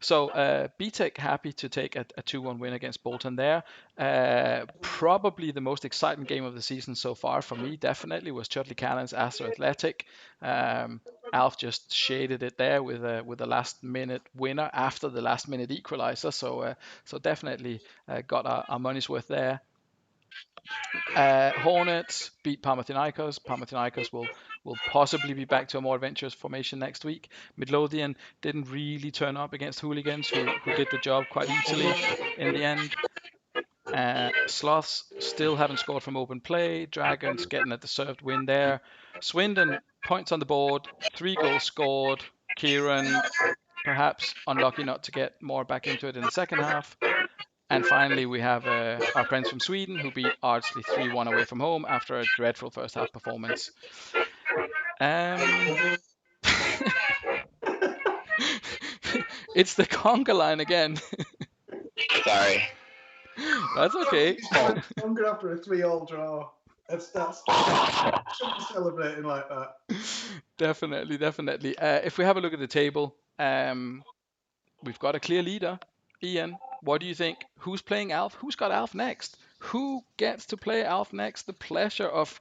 So BTEC happy to take a 2-1 win against Bolton there. Probably the most exciting game of the season so far for me, definitely, was Ciaran Collins Astor Athletic. Alf just shaded it there with a last minute winner after the last minute equalizer. So definitely got our money's worth there. Hornets beat Panathinaikos. Panathinaikos will possibly be back to a more adventurous formation next week. Midlothian didn't really turn up against Hooligans, who did the job quite easily in the end. Sloths still haven't scored from open play. Dragons getting a deserved win there. Swindon points on the board, 3 goals scored. Ciaran perhaps unlucky not to get more back into it in the second half. And finally, we have our friends from Sweden who beat Ardsley 3-1 away from home after a dreadful first half performance. It's the conga line again. Sorry. That's okay. Conga after a 3-all draw. That's shouldn't be celebrating like that. Definitely. If we have a look at the table, we've got a clear leader. Ian, what do you think? Who's playing Alf? Who's got Alf next? Who gets to play Alf next? The pleasure of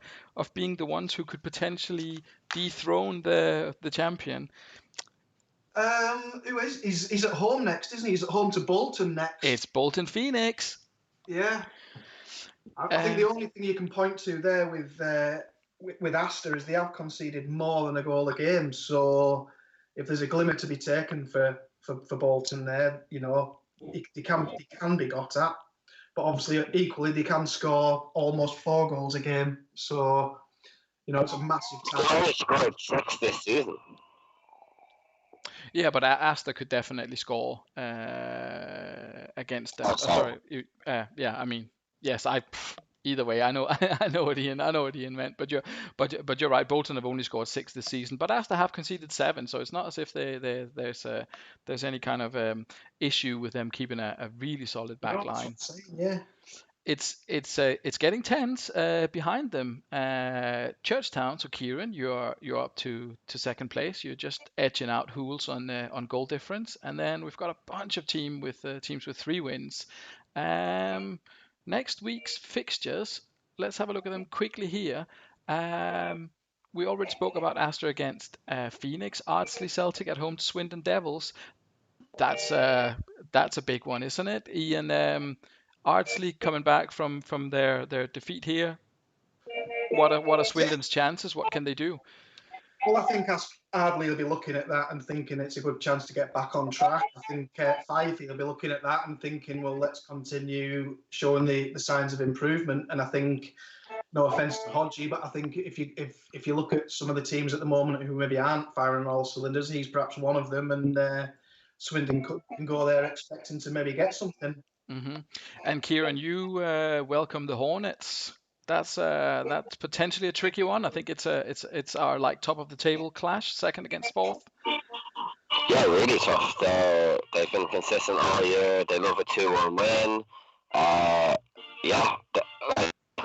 being the ones who could potentially dethrone the champion. Who is? He's at home next, isn't he? He's at home to Bolton next. It's Bolton Phoenix. Yeah. I think the only thing you can point to there with Astor is they have conceded more than a goal a game. So if there's a glimmer to be taken for Bolton there, you know, they can be got at. But obviously, equally, they can score almost 4 goals a game. So, you know, it's a massive task. They only scored 6 this season. Yeah, but Astor could definitely score against them. Yeah, I mean, yes, either way, I know what Ian meant, but you're right. Bolton have only scored 6 this season, but Astor have conceded 7, so it's not as if there's any kind of issue with them keeping a really solid back line. Yeah. It's getting tense behind them. Churchtown, so Ciaran, you're up to second place. You're just edging out Hools on goal difference, and then we've got a bunch of teams with 3 wins. Next week's fixtures, let's have a look at them quickly here. We already spoke about Astor against Phoenix, Ardsley Celtic at home to Swindon Devils. That's a big one, isn't it? Ian, Ardsley coming back from their defeat here. What are Swindon's chances? What can they do? Well, I think Ardley will be looking at that and thinking it's a good chance to get back on track. I think Fifey will be looking at that and thinking, well, let's continue showing the signs of improvement. And I think, no offence to Hodgie, but I think if you look at some of the teams at the moment who maybe aren't firing on all cylinders, he's perhaps one of them. And Swindon can go there expecting to maybe get something. Mm-hmm. And Ciaran, you welcome the Hornets. That's potentially a tricky one. I think it's our like top of the table clash, second against fourth. Yeah, really tough. They've been consistent all year. They love a 2-1 win. Yeah,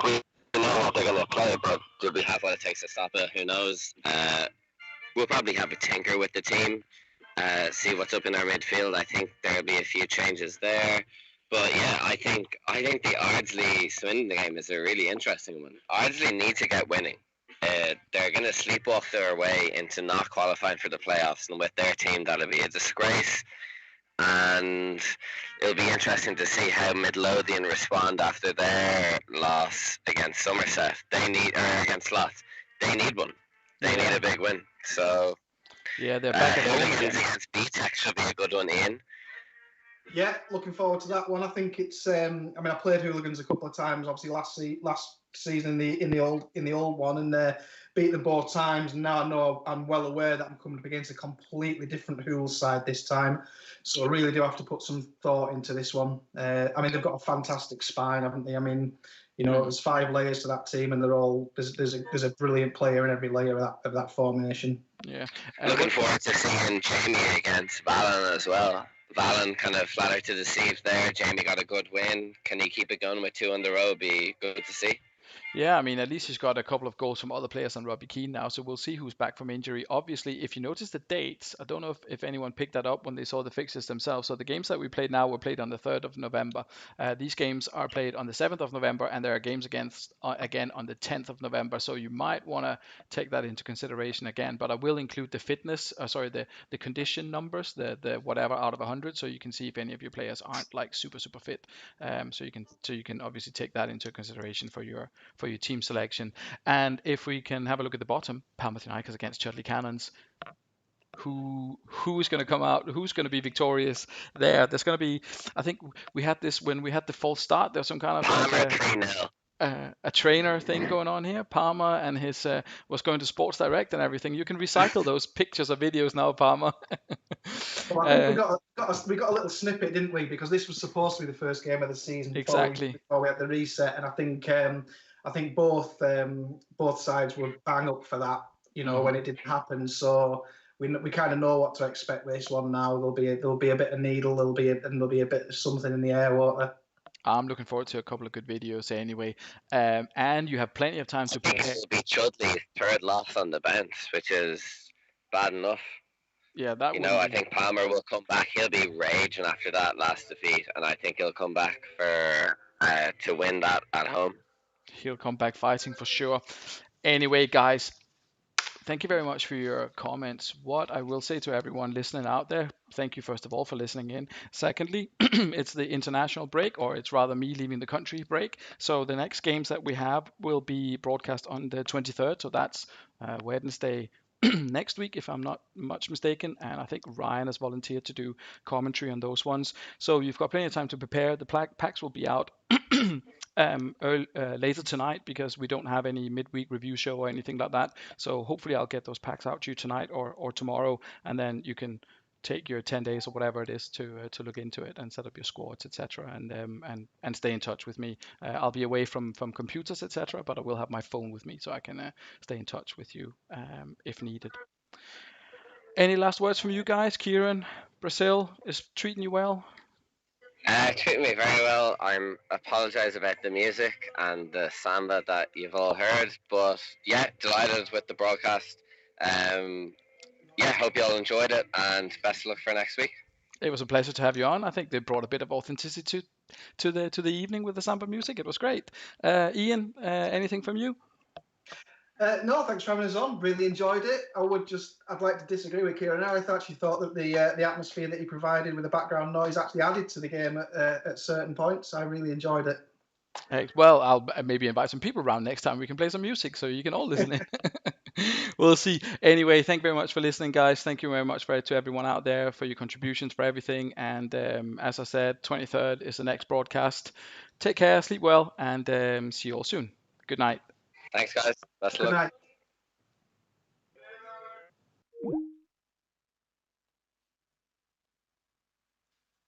we know what they're going to play, but do we have what it takes to stop it? Who knows? We'll probably have a tinker with the team, see what's up in our midfield. I think there'll be a few changes there. But yeah, I think the Ardsley Swindon game is a really interesting one. Ardsley need to get winning. They're going to sleepwalk their way into not qualifying for the playoffs, and with their team, that'll be a disgrace. And it'll be interesting to see how Midlothian respond after their loss against Somerset. Or against Sloth. They need one. They need a big win. So yeah, they're back at home again. Against BTEC should be a good one, Ian. Yeah, looking forward to that one. I think it's. I mean, I played Hooligans a couple of times. Obviously, last season in the old one, and beat them both times. And now I know I'm well aware that I'm coming up against a completely different Hools side this time. So I really do have to put some thought into this one. I mean, they've got a fantastic spine, haven't they? I mean, there's 5 layers to that team, and they're all there's a brilliant player in every layer of that formation. Yeah, looking forward to seeing Jamie against Valen as well. Valen kind of flattered to deceive there. Jamie got a good win. Can he keep it going with 2 on the row? Be good to see. Yeah, I mean, at least he's got a couple of goals from other players than Robbie Keane now, so we'll see who's back from injury. Obviously, if you notice the dates, I don't know if anyone picked that up when they saw the fixtures themselves. So the games that we played now were played on the 3rd of November. These games are played on the 7th of November, and there are games again on the 10th of November. So you might want to take that into consideration again. But I will include the the condition numbers, the whatever out of 100, so you can see if any of your players aren't like super fit. So you can obviously take that into consideration for your team selection. And if we can have a look at the bottom, Palmouth United against Chudley Cannons. Who's going to come out? Who's going to be victorious there? There's going to be, I think we had this when we had the false start. There's some kind of like a trainer thing going on here. Palmer and his was going to Sports Direct and everything. You can recycle those pictures or videos now, Palmer. Well, I think we got a little snippet, didn't we? Because this was supposed to be the first game of the season before we had the reset, and I think both sides were bang up for that. When it didn't happen, so we kind of know what to expect with this one now. There'll be a bit of needle. There'll be a bit of something in the air, won't there? I'm looking forward to a couple of good videos anyway. And you have plenty of time to prepare. It'll be Chudley's 3rd loss on the bench, which is bad enough. Yeah, that I think Palmer will come back. He'll be raging after that last defeat, and I think he'll come back to win that at home. He'll come back fighting for sure. Anyway, guys, thank you very much for your comments. What I will say to everyone listening out there, thank you first of all for listening in. Secondly, it's the international break, or it's rather me leaving the country break. So the next games that we have will be broadcast on the 23rd. So that's Wednesday next week, if I'm not much mistaken. And I think Ryan has volunteered to do commentary on those ones. So you've got plenty of time to prepare. The packs will be out later tonight, because we don't have any midweek review show or anything like that. So hopefully I'll get those packs out to you tonight or tomorrow, and then you can take your 10 days or whatever it is to look into it and set up your squads, etc. And stay in touch with me. I'll be away from computers, etc., but I will have my phone with me, so I can stay in touch with you if needed. Any last words from you guys? Ciaran, Brazil is treating you well? Treating me very well. I apologise about the music and the samba that you've all heard, but yeah, delighted with the broadcast. Hope you all enjoyed it, and best of luck for next week. It was a pleasure to have you on. I think they brought a bit of authenticity to the evening with the samba music. It was great. Ian, anything from you? No, thanks for having us on. Really enjoyed it. I'd like to disagree with Ciaran. I actually thought that the atmosphere that he provided with the background noise actually added to the game at certain points. I really enjoyed it. Well, I'll maybe invite some people around next time. We can play some music so you can all listen in. We'll see. Anyway, thank you very much for listening, guys. Thank you very much to everyone out there for your contributions, for everything. And as I said, 23rd is the next broadcast. Take care, sleep well, and see you all soon. Good night. Thanks, guys. Best of luck. Good night.